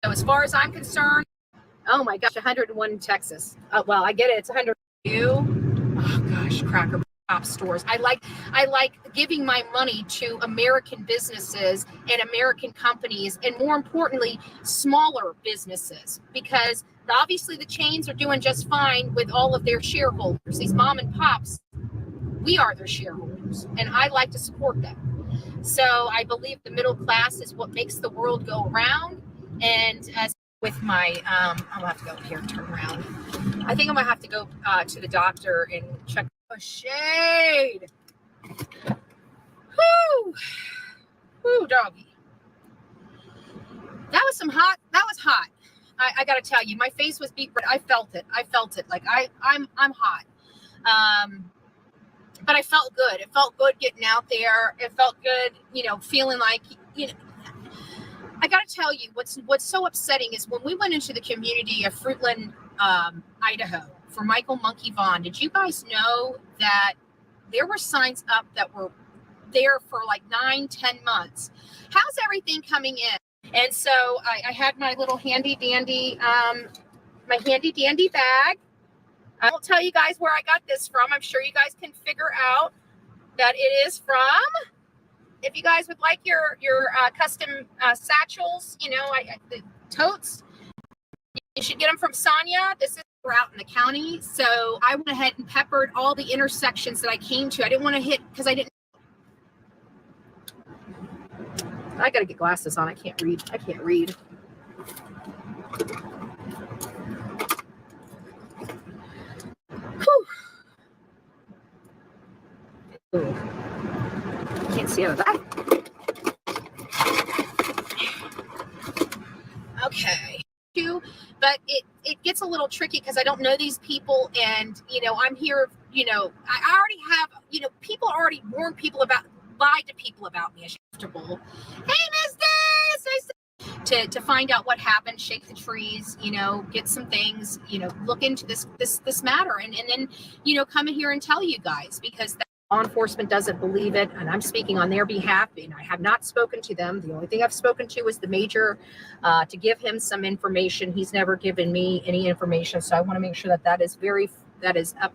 As far as I'm concerned, oh my gosh, 101 in Texas. Well, I get it. It's 102. Oh gosh, Cracker Pop stores. I like giving my money to American businesses and American companies, and more importantly, smaller businesses, because obviously the chains are doing just fine with all of their shareholders. These mom and pops, we are their shareholders, and I like to support them. So I believe the middle class is what makes the world go around. And as with my, I'll have to go here, turn around. I think I'm gonna have to go to the doctor and check. Oh, shade. Whoo, whoo, doggy. That was hot. I gotta tell you, my face was beat, but I felt it. Like I'm hot. But I felt good. It felt good getting out there. It felt good, feeling like, I got to tell you, what's so upsetting is when we went into the community of Fruitland, Idaho, for Michael Monkey Vaughn, did you guys know that there were signs up that were there for like 9-10 months? How's everything coming in? And so I had my little handy dandy bag. I won't tell you guys where I got this from. I'm sure you guys can figure out that it is from. If you guys would like your custom satchels, the totes, you should get them from Sonia. This is we're out in the county, so I went ahead and peppered all the intersections that I came to. I didn't want to hit because I didn't. I gotta get glasses on. I can't read. Whew. Ooh. Can't see out of that. Okay. But it gets a little tricky because I don't know these people, and I'm here, I already have, people already warned people lied to people about me as comfortable. Hey, mister, to find out what happened, shake the trees, get some things, look into this matter, and then come in here and tell you guys, because law enforcement doesn't believe it, and I'm speaking on their behalf, and I have not spoken to them. The only thing I've spoken to is the major to give him some information. He's never given me any information, so I want to make sure that is up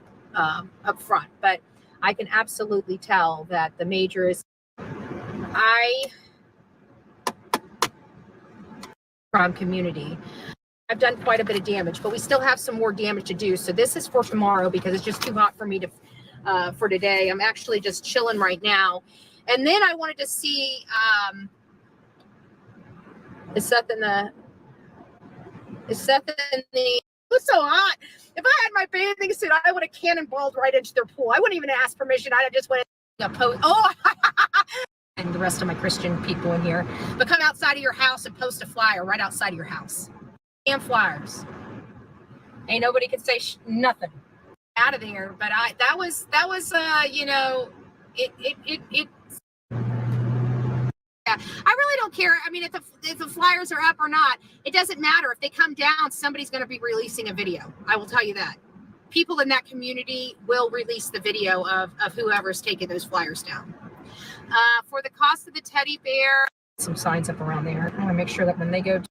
front. But I can absolutely tell that the major is from community. I've done quite a bit of damage, but we still have some more damage to do. So this is for tomorrow because it's just too hot for me to for today. I'm actually just chilling right now. And then I wanted to see is Seth in the it was so hot. If I had my bathing suit, I would have cannonballed right into their pool. I wouldn't even ask permission. I just went and post. Oh, and the rest of my Christian people in here. But come outside of your house and post a flyer right outside of your house. Damn flyers. Ain't nobody can say nothing out of there. But that was I really don't care. I mean, if the flyers are up or not, it doesn't matter. If they come down, somebody's going to be releasing a video. I will tell you that. People in that community will release the video of whoever's taking those flyers down. For the cost of the teddy bear, some signs up around there. I want to make sure that when they go,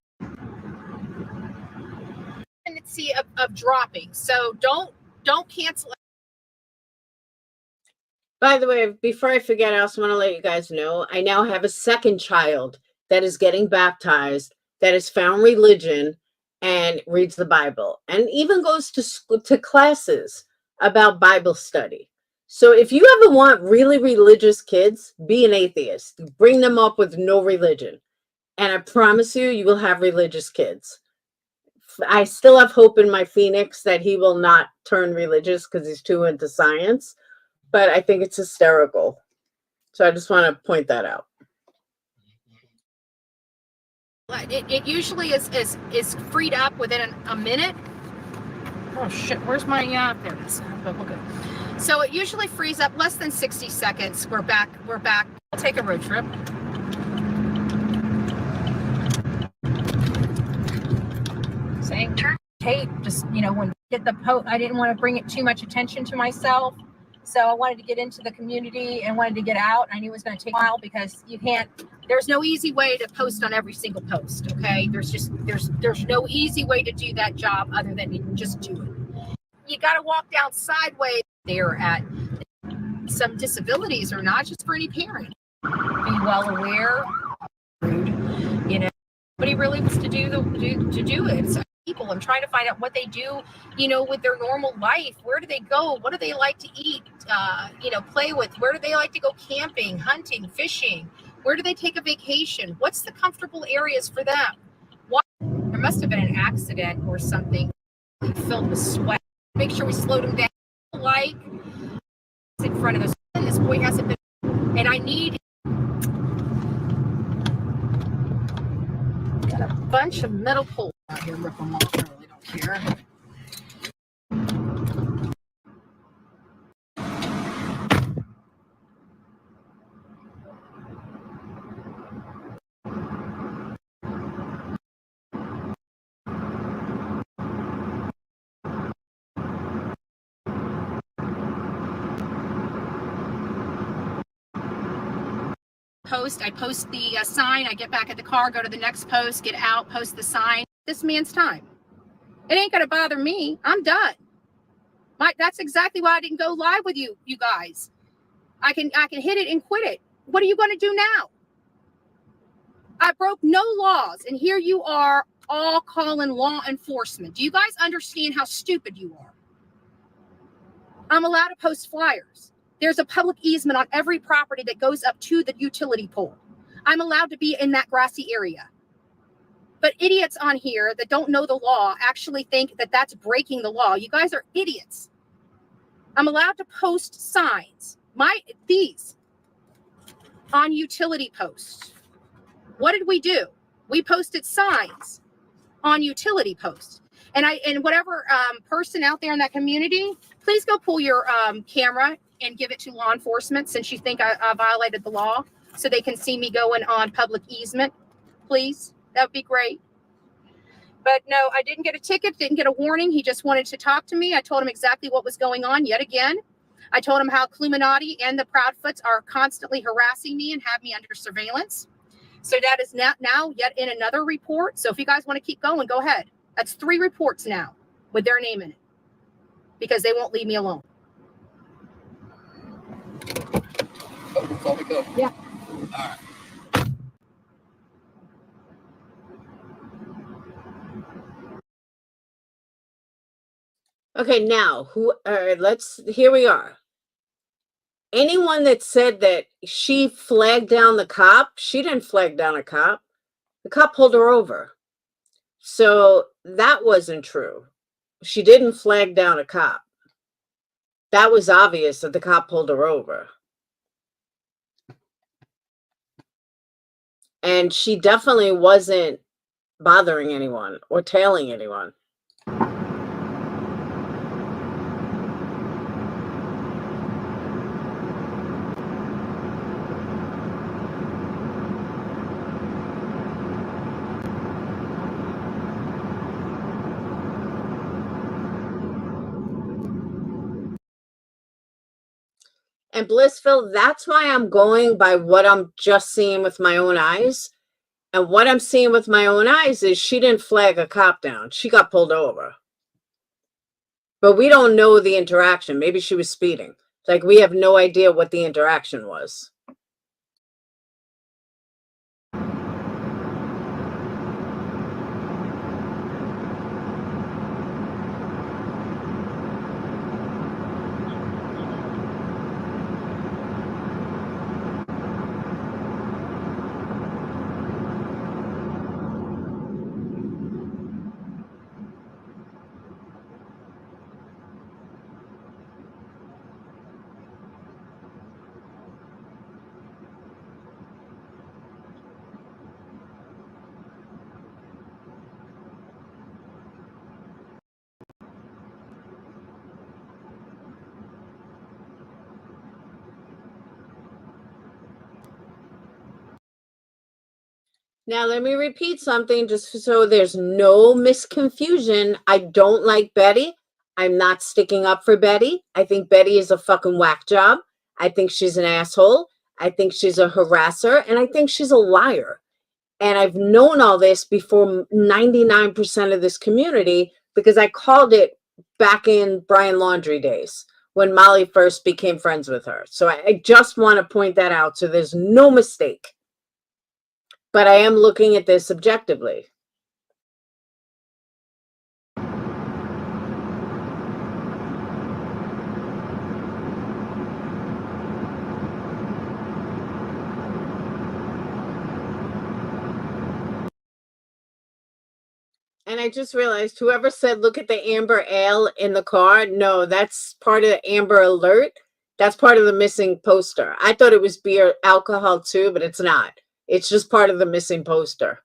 tendency of dropping. So don't cancel. By the way, before I forget, I also want to let you guys know I now have a second child that is getting baptized, that has found religion and reads the Bible and even goes to school, to classes about Bible study. So if you ever want really religious kids, be an atheist. Bring them up with no religion. And I promise you, you will have religious kids. I still have hope in my Phoenix that he will not turn religious because he's too into science. But I think it's hysterical. So I just want to point that out. It usually is freed up within a minute. Oh shit, where's my there it is. Okay. So it usually frees up less than 60 seconds. We're back. I'll take a road trip. Saying turn tape, just when get the post, I didn't want to bring it too much attention to myself. So I wanted to get into the community and wanted to get out. I knew it was going to take a while because there's no easy way to post on every single post. Okay. There's no easy way to do that job other than you just do it. You got to walk down sideways there at some disabilities are not just for any parent. Be well aware, nobody really wants to do it. So people, I'm trying to find out what they do, with their normal life. Where do they go? What do they like to eat? Play with? Where do they like to go camping, hunting, fishing? Where do they take a vacation? What's the comfortable areas for them? There must have been an accident or something filled with sweat. Make sure we slowed him down. Like in front of us. This boy hasn't been, and I need. Got a bunch of metal poles out here. Rip them off. I really don't care. I post the sign, I get back at the car, go to the next post, get out, post the sign. This man's time. It ain't gonna bother me. I'm done. That's exactly why I didn't go live with you guys. I can hit it and quit it. What are you gonna do now? I broke no laws, and here you are all calling law enforcement. Do you guys understand how stupid you are? I'm allowed to post flyers. There's a public easement on every property that goes up to the utility pole. I'm allowed to be in that grassy area. But idiots on here that don't know the law actually think that that's breaking the law. You guys are idiots. I'm allowed to post signs. These on utility posts. What did we do? We posted signs on utility posts. And whatever person out there in that community, please go pull your camera and give it to law enforcement since you think I violated the law so they can see me going on public easement. Please, that would be great. But no, I didn't get a ticket, didn't get a warning. He just wanted to talk to me. I told him exactly what was going on yet again. I told him how Illuminati and the Proudfoots are constantly harassing me and have me under surveillance. So that is now yet in another report. So if you guys want to keep going, go ahead. That's 3 reports now with their name in it because they won't leave me alone. Oh, that's all we go? Yeah. All right. Okay, now here we are. Anyone that said that she flagged down the cop, she didn't flag down a cop. The cop pulled her over. So that wasn't true. She didn't flag down a cop. That was obvious that the cop pulled her over. And she definitely wasn't bothering anyone or tailing anyone. And Blissville, that's why I'm going by what I'm just seeing with my own eyes. And what I'm seeing with my own eyes is she didn't flag a cop down. She got pulled over. But we don't know the interaction. Maybe she was speeding. Like, we have no idea what the interaction was. Now, let me repeat something just so there's no misconfusion. I don't like Betty. I'm not sticking up for Betty. I think Betty is a fucking whack job. I think she's an asshole. I think she's a harasser. And I think she's a liar. And I've known all this before 99% of this community because I called it back in Brian Laundrie days when Molly first became friends with her. So I just want to point that out so there's no mistake. But I am looking at this objectively. And I just realized whoever said, look at the Amber Ale in the car. No, that's part of the Amber Alert. That's part of the missing poster. I thought it was beer alcohol too, but it's not. It's just part of the missing poster.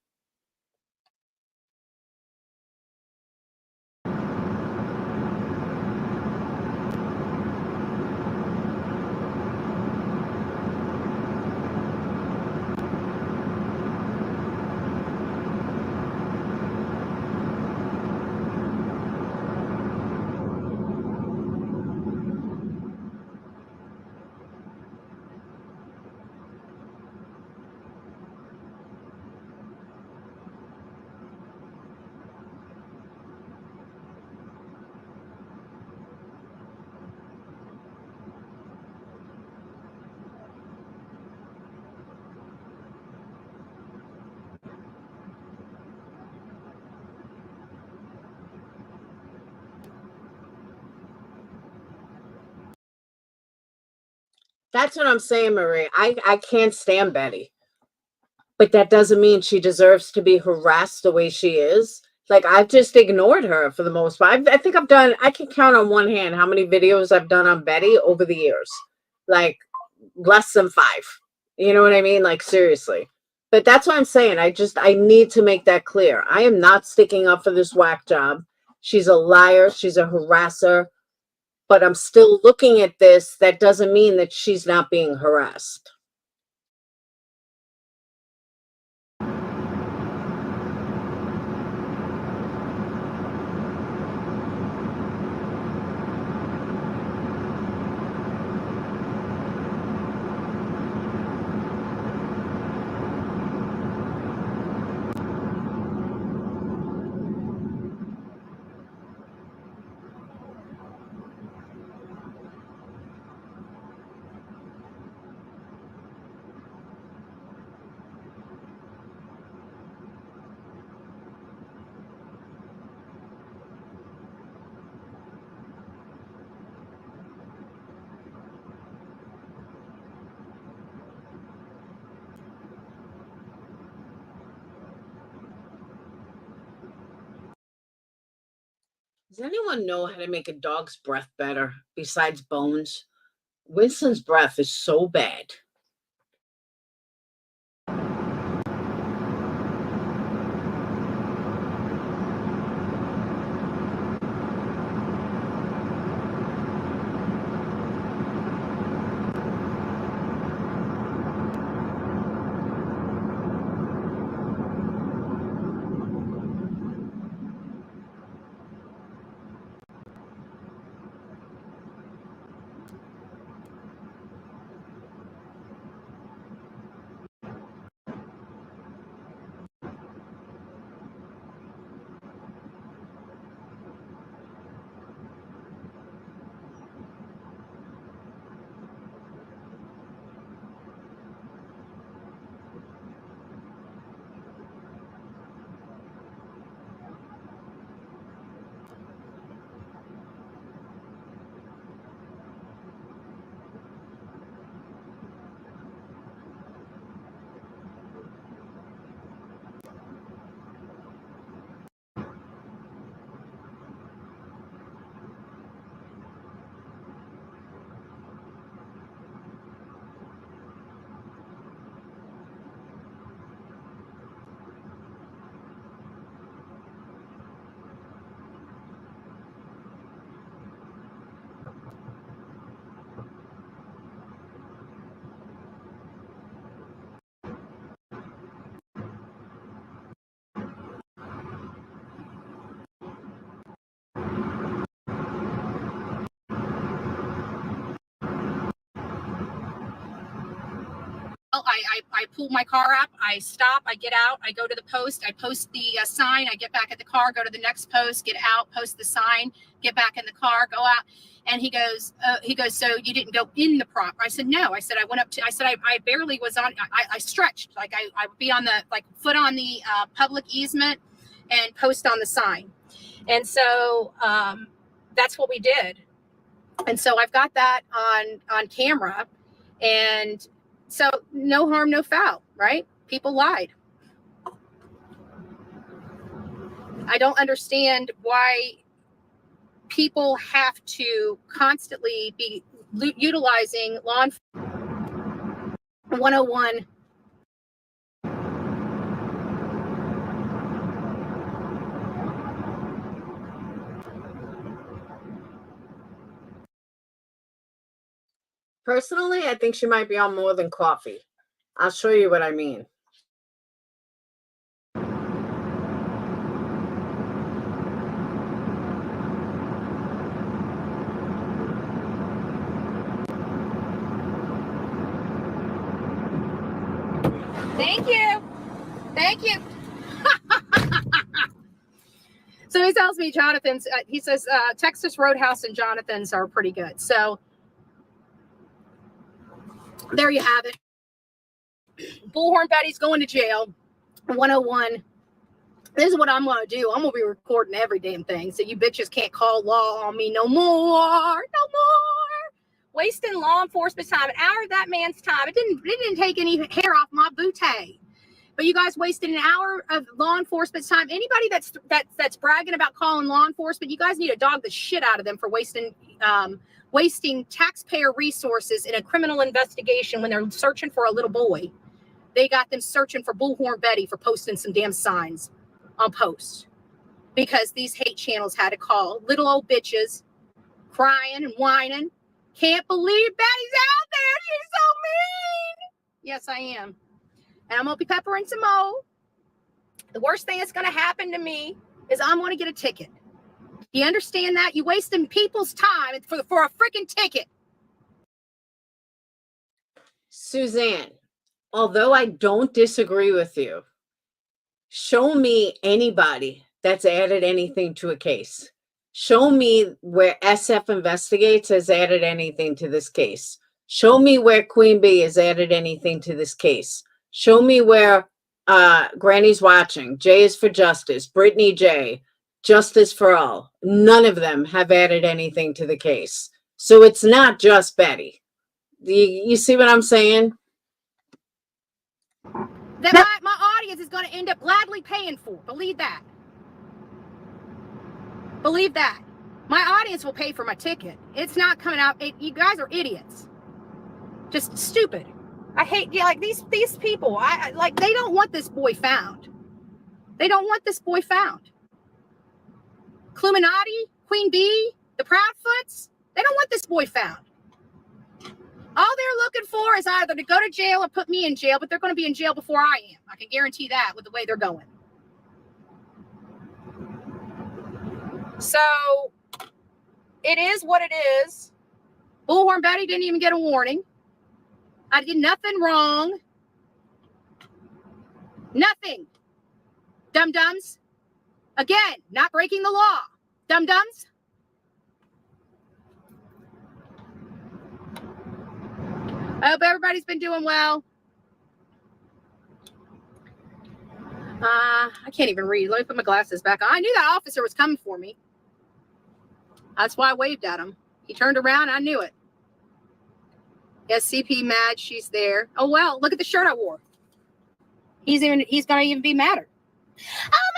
That's what I'm saying, Marie. I can't stand Betty. But that doesn't mean she deserves to be harassed the way she is. Like, I've just ignored her for the most part. I think I can count on one hand how many videos I've done on Betty over the years. Like, less than 5. You know what I mean? Like, seriously. But that's what I'm saying. I need to make that clear. I am not sticking up for this whack job. She's a liar. She's a harasser. But I'm still looking at this. That doesn't mean that she's not being harassed. Does anyone know how to make a dog's breath better besides Bones? Winston's breath is so bad. I pull my car up, I stop, I get out, I go to the post, I post the sign, I get back at the car, go to the next post, get out, post the sign, get back in the car, go out. And he goes, so you didn't go in the prop? I said, no. I said, I barely was on, I stretched, like I would be on the, like foot on the public easement and post on the sign. And so that's what we did. And so I've got that on camera. And so no harm, no foul, right? People lied. I don't understand why people have to constantly be utilizing law enforcement 101. Personally, I think she might be on more than coffee. I'll show you what I mean. Thank you. Thank you. So he tells me Jonathan's, he says Texas Roadhouse and Jonathan's are pretty good. So there you have it. Bullhorn Betty's going to jail. 101. This is what I'm going to do. I'm going to be recording every damn thing. So you bitches can't call law on me no more. No more. Wasting law enforcement time. An hour of that man's time. It didn't take any hair off my bootay. But you guys wasted an hour of law enforcement time. Anybody that's bragging about calling law enforcement, you guys need to dog the shit out of them for wasting taxpayer resources in a criminal investigation when they're searching for a little boy. They got them searching for Bullhorn Betty for posting some damn signs on post because these hate channels had to call little old bitches crying and whining. Can't believe Betty's out there. She's so mean. Yes, I am. And I'm going to be peppering some more. The worst thing that's going to happen to me is I'm going to get a ticket. You understand that? You wasting people's time for a freaking ticket. Suzanne, although I don't disagree with you, show me anybody that's added anything to a case. Show me where SF Investigates has added anything to this case. Show me where Queen Bee has added anything to this case. Show me where Granny's Watching, J is for Justice, Brittany J, Justice for All. None of them have added anything to the case. So it's not just Betty. You see what I'm saying? That my audience is going to end up gladly paying for. Believe that. Believe that. My audience will pay for my ticket. It's not coming out. You guys are idiots. Just stupid. I hate, like these people. I like, they don't want this boy found. They don't want this boy found. Cluminati, Queen Bee, the Proudfoots, they don't want this boy found. All they're looking for is either to go to jail or put me in jail, but they're going to be in jail before I am. I can guarantee that with the way they're going. So it is what it is. Bullhorn Betty didn't even get a warning. I did nothing wrong. Nothing. Dum-dums. Again, not breaking the law. Dum-dums. I hope everybody's been doing well. I can't even read. Let me put my glasses back on. I knew that officer was coming for me. That's why I waved at him. He turned around. I knew it. Yes, CP mad. She's there. Oh, well, look at the shirt I wore. He's going to even be madder. Oh,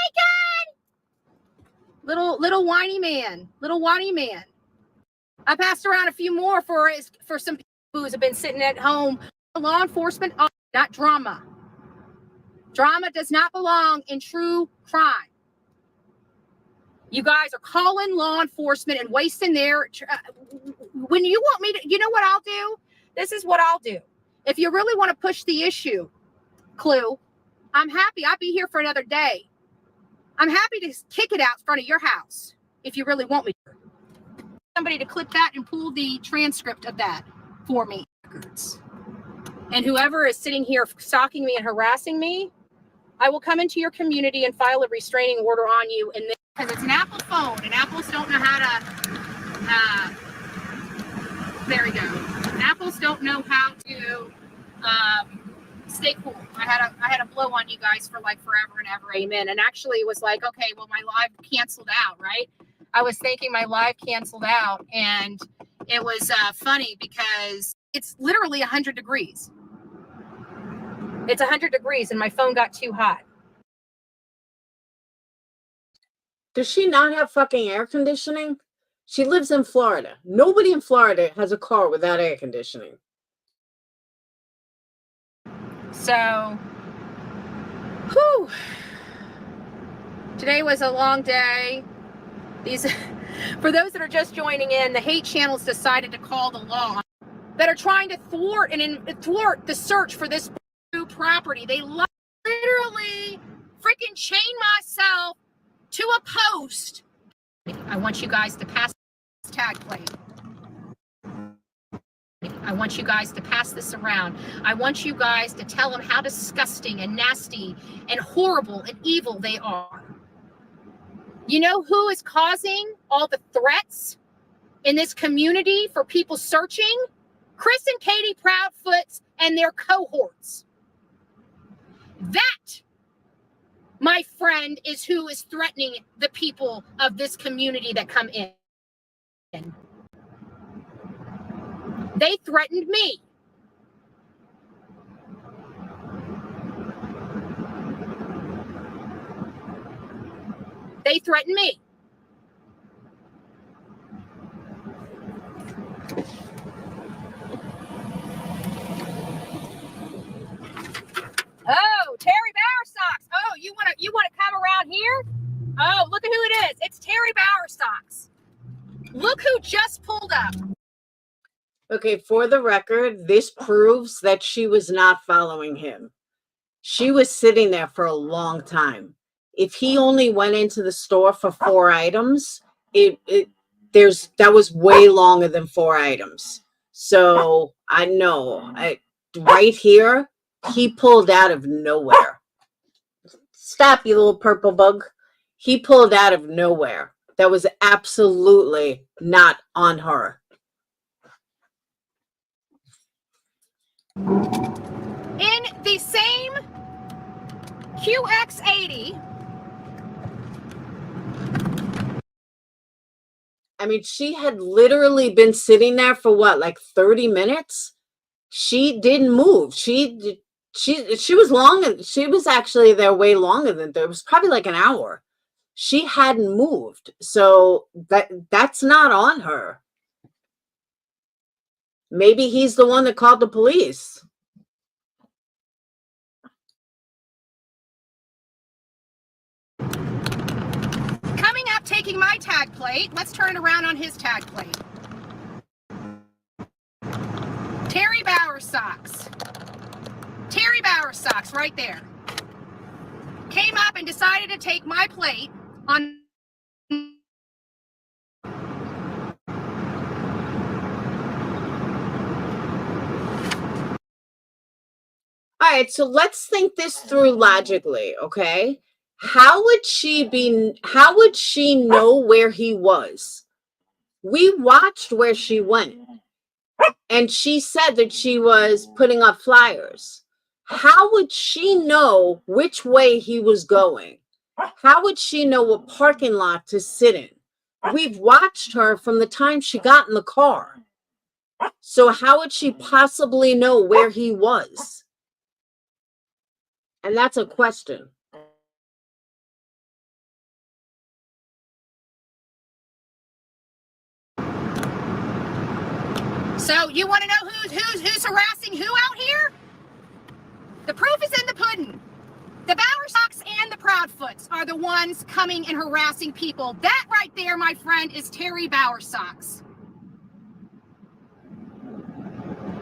my God. Little whiny man. Little whiny man. I passed around a few more for some people who have been sitting at home. Law enforcement, not drama. Drama does not belong in true crime. You guys are calling law enforcement and wasting their... when you want me to... You know what I'll do? This is what I'll do. If you really want to push the issue, Clue, I'm happy. I'll be here for another day. I'm happy to kick it out in front of your house if you really want me to. Somebody to clip that and pull the transcript of that for me. And whoever is sitting here stalking me and harassing me, I will come into your community and file a restraining order on you. And because it's an Apple phone, and Apples don't know how to. There we go. Apples don't know how to stay cool. I had a blow on you guys for like forever and ever. Amen. And actually, it was like, okay, well, my live canceled out, right? I was thinking my live canceled out, and it was funny because it's literally 100 degrees. It's 100 degrees, and my phone got too hot. Does she not have fucking air conditioning? She lives in Florida. Nobody in Florida has a car without air conditioning. So, whew. Today was a long day. For those that are just joining in, the hate channels decided to call the law that are trying to thwart the search for this property. They literally freaking chain myself to a post. I want you guys to pass this tag plate. I want you guys to pass this around. I want you guys to tell them how disgusting and nasty and horrible and evil they are. You know who is causing all the threats in this community for people searching? Chris and Katie Proudfoots and their cohorts. That, my friend, is who is threatening the people of this community that come in. They threatened me. They threatened me. Oh, Terry Bowerstocks. Oh, you wanna come around here? Oh, look at who it is. It's Terry Bowerstocks. Look who just pulled up. Okay, for the record, this proves that she was not following him. She was sitting there for a long time. If he only went into the store for 4 items, that was way longer than 4 items. So I know, right here, he pulled out of nowhere. Stop, you little purple bug. He pulled out of nowhere. That was absolutely not on her. In the same QX80. I mean, she had literally been sitting there for what, like 30 minutes? She didn't move. She was long. She was actually there way longer than that. It was probably like an hour. She hadn't moved. So that's not on her. Maybe he's the one that called the police. Coming up, taking my tag plate. Let's turn it around on his tag plate. Terry Bowerstocks. Terry Bowerstocks, right there. Came up and decided to take my plate on. All right, so let's think this through logically, okay? How would she know where he was? We watched where she went, and she said that she was putting up flyers. How would she know which way he was going? How would she know what parking lot to sit in? We've watched her from the time she got in the car. So how would she possibly know where he was? And that's a question. So you want to know who's harassing who out here? The proof is in the pudding. The Bowerstocks and the Proudfoots are the ones coming and harassing people. That right there, my friend, is Terry Bowerstocks.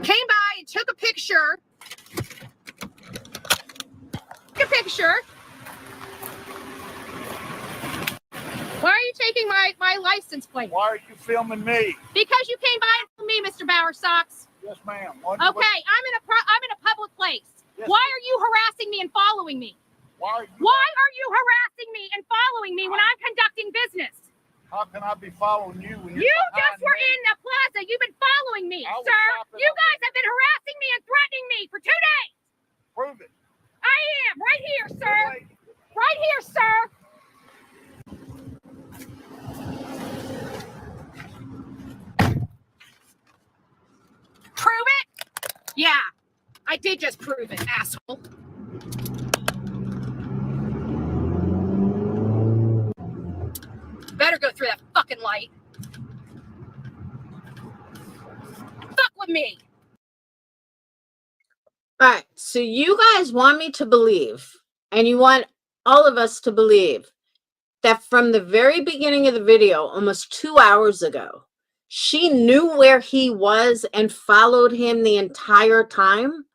Came by and took a picture. Why are you taking my license plate? Why are you filming me? Because you came by and filmed me, Mr. Bowerstocks. Yes, ma'am. Okay, I'm in a public place. Yes. Why are you harassing me and following me? Why are you harassing me and following me when I'm conducting business? How can I be following you when You you're just behind were me? in the plaza. You've been following me, I was sir. shopping You over guys here. have been harassing me and threatening me for 2 days. Prove it. I am right here, sir. Wait. Right here, sir. Prove it? Yeah, I did just prove it, asshole. Better go through that fucking light. Fuck with me. All right. So you guys want me to believe, and you want all of us to believe, that from the very beginning of the video, almost 2 hours ago, she knew where he was and followed him the entire time,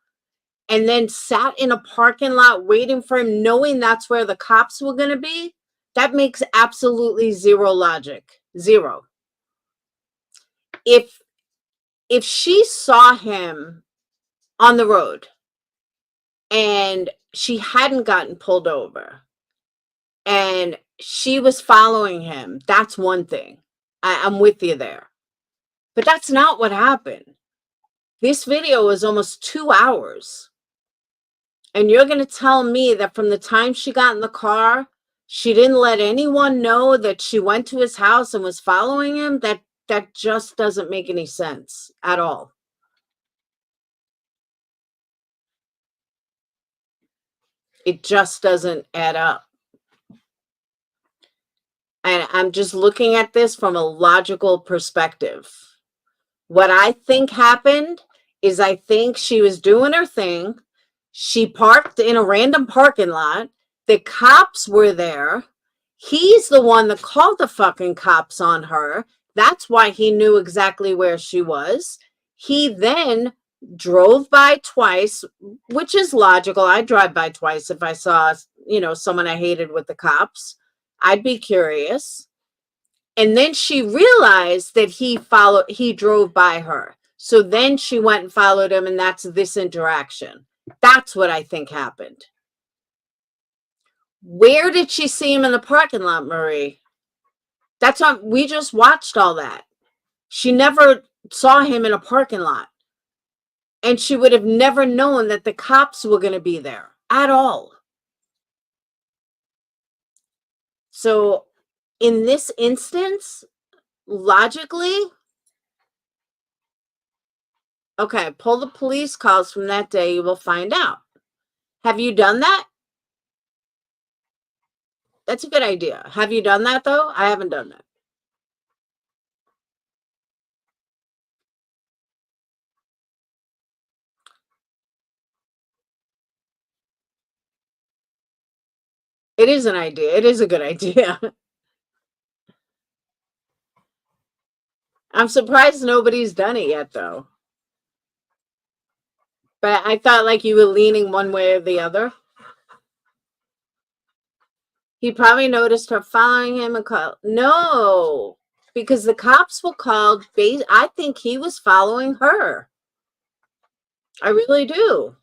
and then sat in a parking lot waiting for him, knowing that's where the cops were going to be? That makes absolutely zero logic. Zero. If she saw him on the road and she hadn't gotten pulled over and she was following him, that's one thing. I'm with you there. But that's not what happened. This video is almost 2 hours. And you're going to tell me that from the time she got in the car, she didn't let anyone know that she went to his house and was following him? That just doesn't make any sense at all. It just doesn't add up. And I'm just looking at this from a logical perspective. What I think happened is I think she was doing her thing. She parked in a random parking lot. The cops were there. He's the one that called the fucking cops on her. That's why he knew exactly where she was. He then drove by twice, which is logical. I'd drive by twice if I saw, someone I hated with the cops. I'd be curious. And then she realized that he drove by her. So then she went and followed him, and that's this interaction. That's what I think happened. Where did she see him in the parking lot, Marie? That's what we just watched all that. She never saw him in a parking lot. And she would have never known that the cops were going to be there at all. So in this instance, logically, okay, pull the police calls from that day. You will find out. Have you done that? That's a good idea. Have you done that, though? I haven't done that. It is an idea. It is a good idea. I'm surprised nobody's done it yet, though. But I thought like you were leaning one way or the other. He probably noticed her following him and called. No, because the cops were called. I think he was following her. I really do.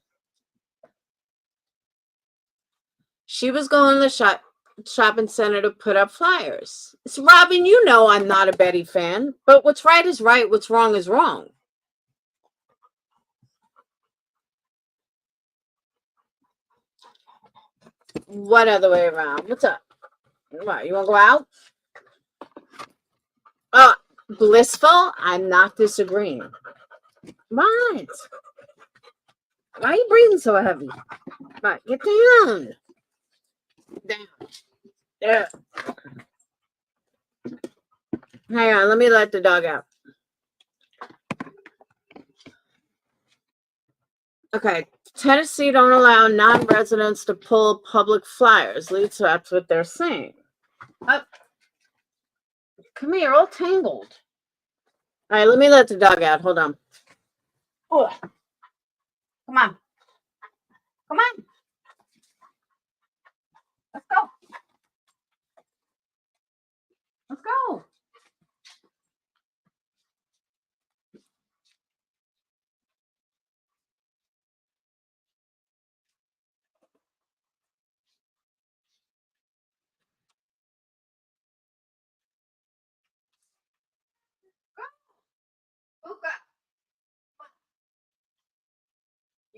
She was going to the shopping center to put up flyers. So, Robin, you know I'm not a Betty fan, but what's right is right. What's wrong is wrong. What other way around? What's up? What, you want to go out? Blissful? I'm not disagreeing. What? Why are you breathing so heavy? Right, get down. Down. There. Hang on, let me let the dog out. Okay, Tennessee don't allow non-residents to pull public flyers. At least that's what they're saying. Come here, all tangled. All right, let me let the dog out. Hold on. Oh, come on. Come on. Let's go. Let's go.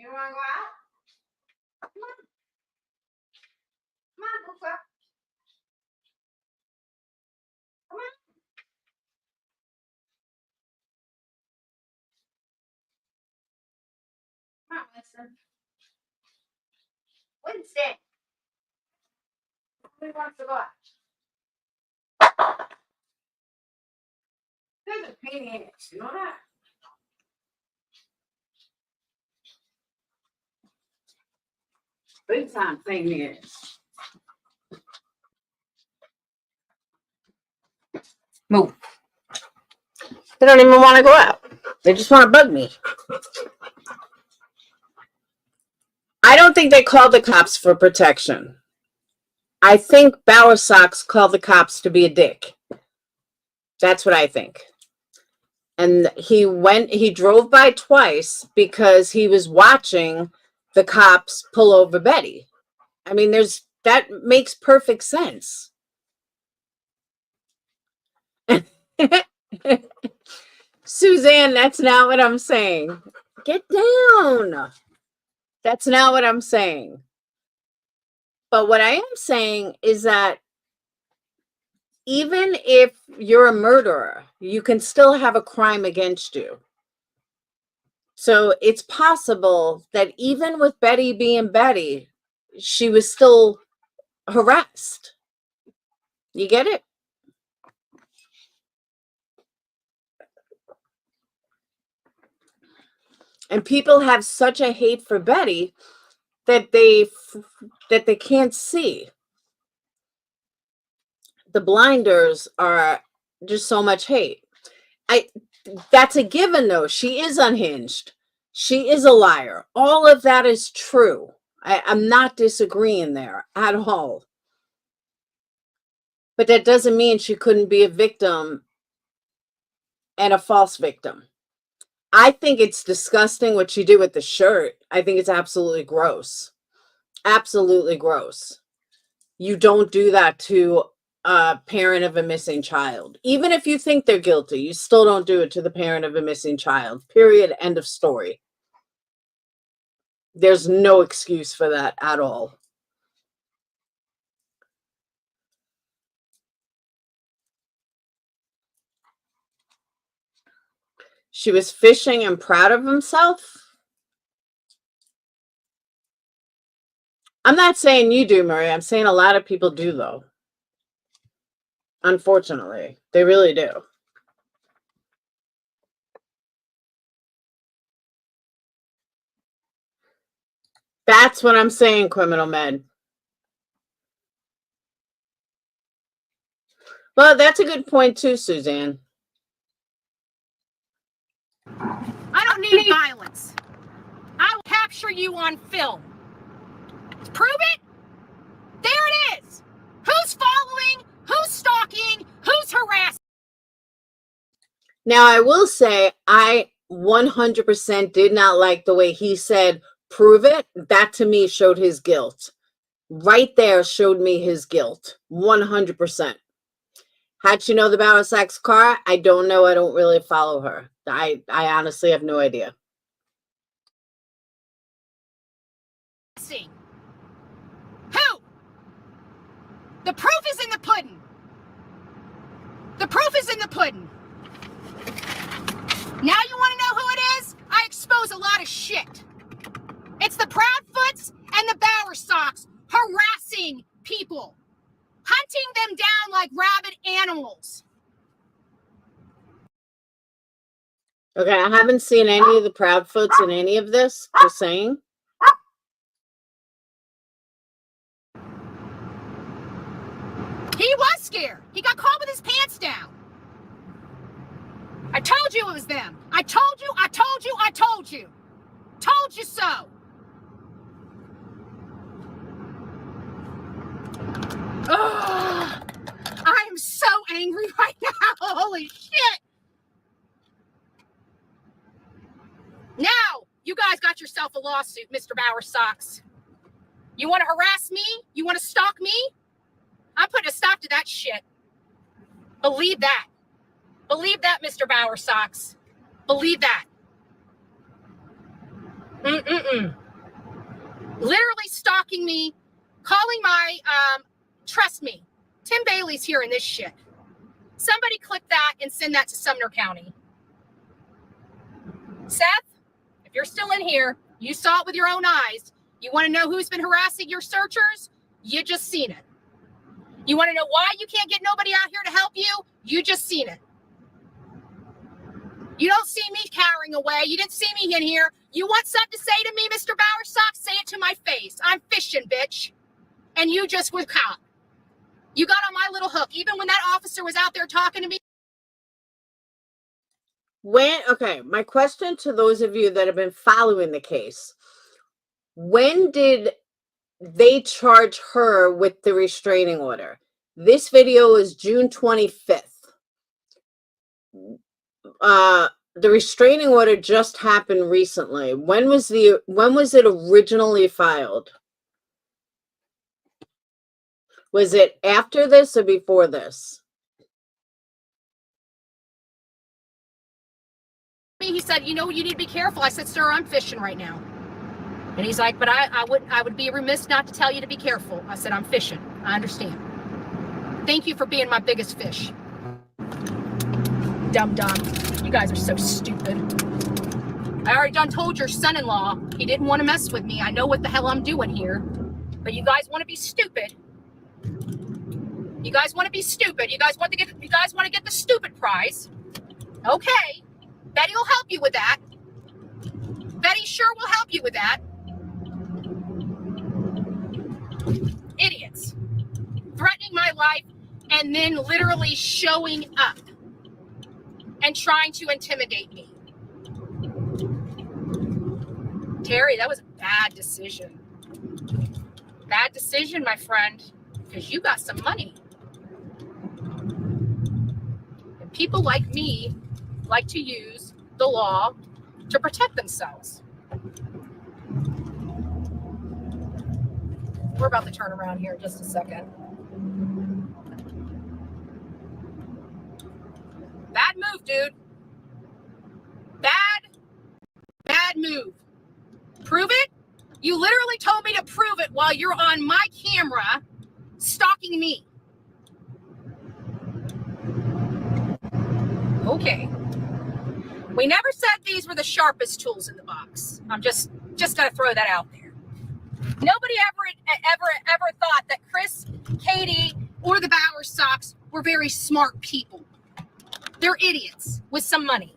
You want to go out? Come on. Come on, Luca. Come on. Come on, Winston. Winston. Who wants to go out? There's a pain in it. You know that? Big time pain in it. Move. They don't even want to go out. They just want to bug me. I don't think they called the cops for protection. I think Bower Socks called the cops to be a dick. That's what I think. And he drove by twice because he was watching the cops pull over Betty. I mean, that makes perfect sense. Suzanne, that's not what I'm saying. Get down. That's not what I'm saying. But what I am saying is that even if you're a murderer, you can still have a crime against you. So it's possible that even with Betty being Betty, she was still harassed. You get it? And people have such a hate for Betty that they can't see. The blinders are just so much hate. That's a given, though. She is unhinged. She is a liar. All of that is true. I'm not disagreeing there at all. But that doesn't mean she couldn't be a victim and a false victim. I think it's disgusting what she did with the shirt. I think it's absolutely gross. Absolutely gross. You don't do that to a parent of a missing child. Even if you think they're guilty, you still don't do it to the parent of a missing child. Period. End of story. There's no excuse for that at all. She was fishing and proud of himself. I'm not saying you do, Marie. I'm saying a lot of people do, though. Unfortunately, they really do. That's what I'm saying, criminal men. Well, that's a good point too, Suzanne. I don't need violence. I will capture you on film. Prove it. There it is. Who's following? Who's stalking? Who's harassing? Now, I will say I 100% did not like the way he said, prove it. That to me showed his guilt. Right there showed me his guilt. 100%. How'd she know the Bower Sacks car? I don't know. I don't really follow her. I honestly have no idea. Who? The proof is in the pudding. The proof is in the pudding. Now you want to know who it is? I expose a lot of shit. It's the Proudfoots and the Bower Socks harassing people, hunting them down like rabid animals. Okay, I haven't seen any of the Proudfoots in any of this. Just saying. He was scared. He got caught with his pants down. I told you it was them. I told you, I told you, I told you. Told you so. Ugh. I am so angry right now. Holy shit. Now, you guys got yourself a lawsuit, Mr. Bower Socks. You want to harass me? You want to stalk me? I'm putting a stop to that shit. Believe that. Believe that, Mr. Bower Socks. Believe that. Literally stalking me, calling my, trust me, Tim Bailey's here in this shit. Somebody click that and send that to Sumner County. Seth, if you're still in here, you saw it with your own eyes. You want to know who's been harassing your searchers? You just seen it. You want to know why you can't get nobody out here to help you? You just seen it. You don't see me cowering away. You didn't see me in here. You want something to say to me, Mr. Bowersock? Say it to my face. I'm fishing, bitch. And you just were caught. You got on my little hook. Even when that officer was out there talking to me. Okay, my question to those of you that have been following the case, when did they charge her with the restraining order? This video is June 25th. The restraining order just happened recently. When was it originally filed? Was it after this or before this? He said, you know, you need to be careful. I said, sir, I'm fishing right now. And he's like, but I would be remiss not to tell you to be careful. I said, I'm fishing. I understand. Thank you for being my biggest fish. Dumb. You guys are so stupid. I already done told your son-in-law he didn't want to mess with me. I know what the hell I'm doing here. But you guys want to be stupid. You guys want to be stupid. You guys want to get the stupid prize. Okay. Betty will help you with that. Betty sure will help you with that. Idiots. Threatening my life and then literally showing up and trying to intimidate me. Terry, that was a bad decision. Bad decision, my friend, because you got some money. And people like me like to use the law to protect themselves. We're about to turn around here in just a second. Bad move, dude. Bad move. Prove it? You literally told me to prove it while you're on my camera stalking me. Okay. We never said these were the sharpest tools in the box. I'm just gonna throw that out there. Nobody ever thought that Chris, Katie, or the Bowersocks were very smart people. They're idiots with some money.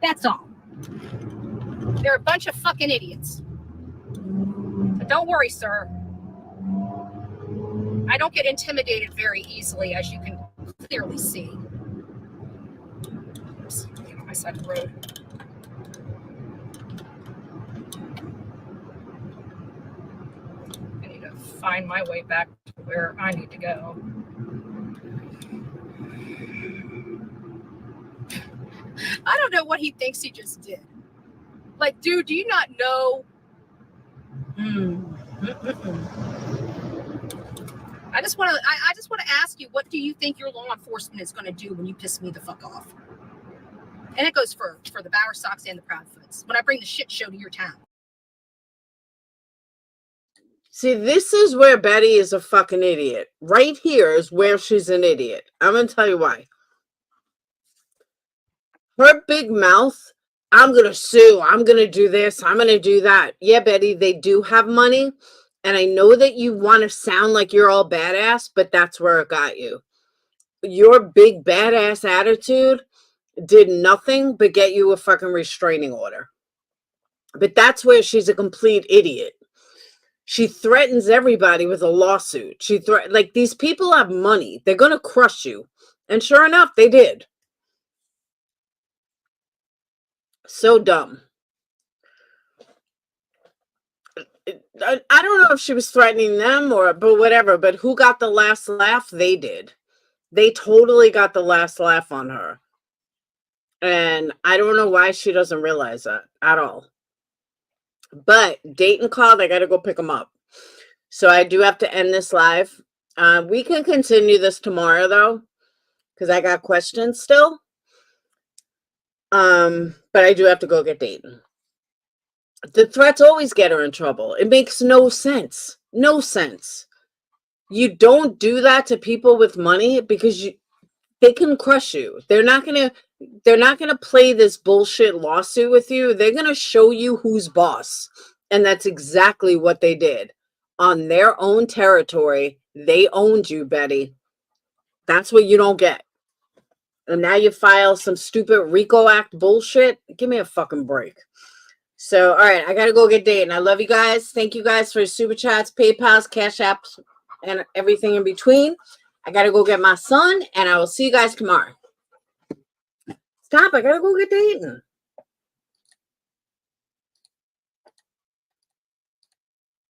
That's all. They're a bunch of fucking idiots. But don't worry, sir. I don't get intimidated very easily, as you can clearly see. Oops, get on my side of the road. I need to find my way back to where I need to go. I don't know what he thinks he just did. Like, dude, do you not know? I just want to ask you, what do you think your law enforcement is going to do when you piss me the fuck off? And it goes for the Bowersocks and the Proudfoots. When I bring the shit show to your town. See, this is where Betty is a fucking idiot. Right here is where she's an idiot. I'm going to tell you why. Her big mouth, I'm going to sue, I'm going to do this, I'm going to do that. Yeah, Betty, they do have money. And I know that you want to sound like you're all badass, but that's where it got you. Your big badass attitude did nothing but get you a fucking restraining order. But that's where she's a complete idiot. She threatens everybody with a lawsuit. Like, these people have money. They're going to crush you. And sure enough, they did. So dumb. I don't know if she was threatening them but whatever. But who got the last laugh? They did. They totally got the last laugh on her. And I don't know why she doesn't realize that at all. But Dayton called. I got to go pick him up. So I do have to end this live. We can continue this tomorrow, though, because I got questions still. But I do have to go get Dayton. The threats always get her in trouble. It makes no sense. No sense. You don't do that to people with money because they can crush you. They're not gonna play this bullshit lawsuit with you. They're gonna show you who's boss. And that's exactly what they did. On their own territory, they owned you, Betty. That's what you don't get. And now you file some stupid RICO Act bullshit. Give me a fucking break. So, all right, I got to go get dating. I love you guys. Thank you guys for super chats, PayPals, Cash Apps, and everything in between. I got to go get my son, and I will see you guys tomorrow. Stop. I got to go get dating.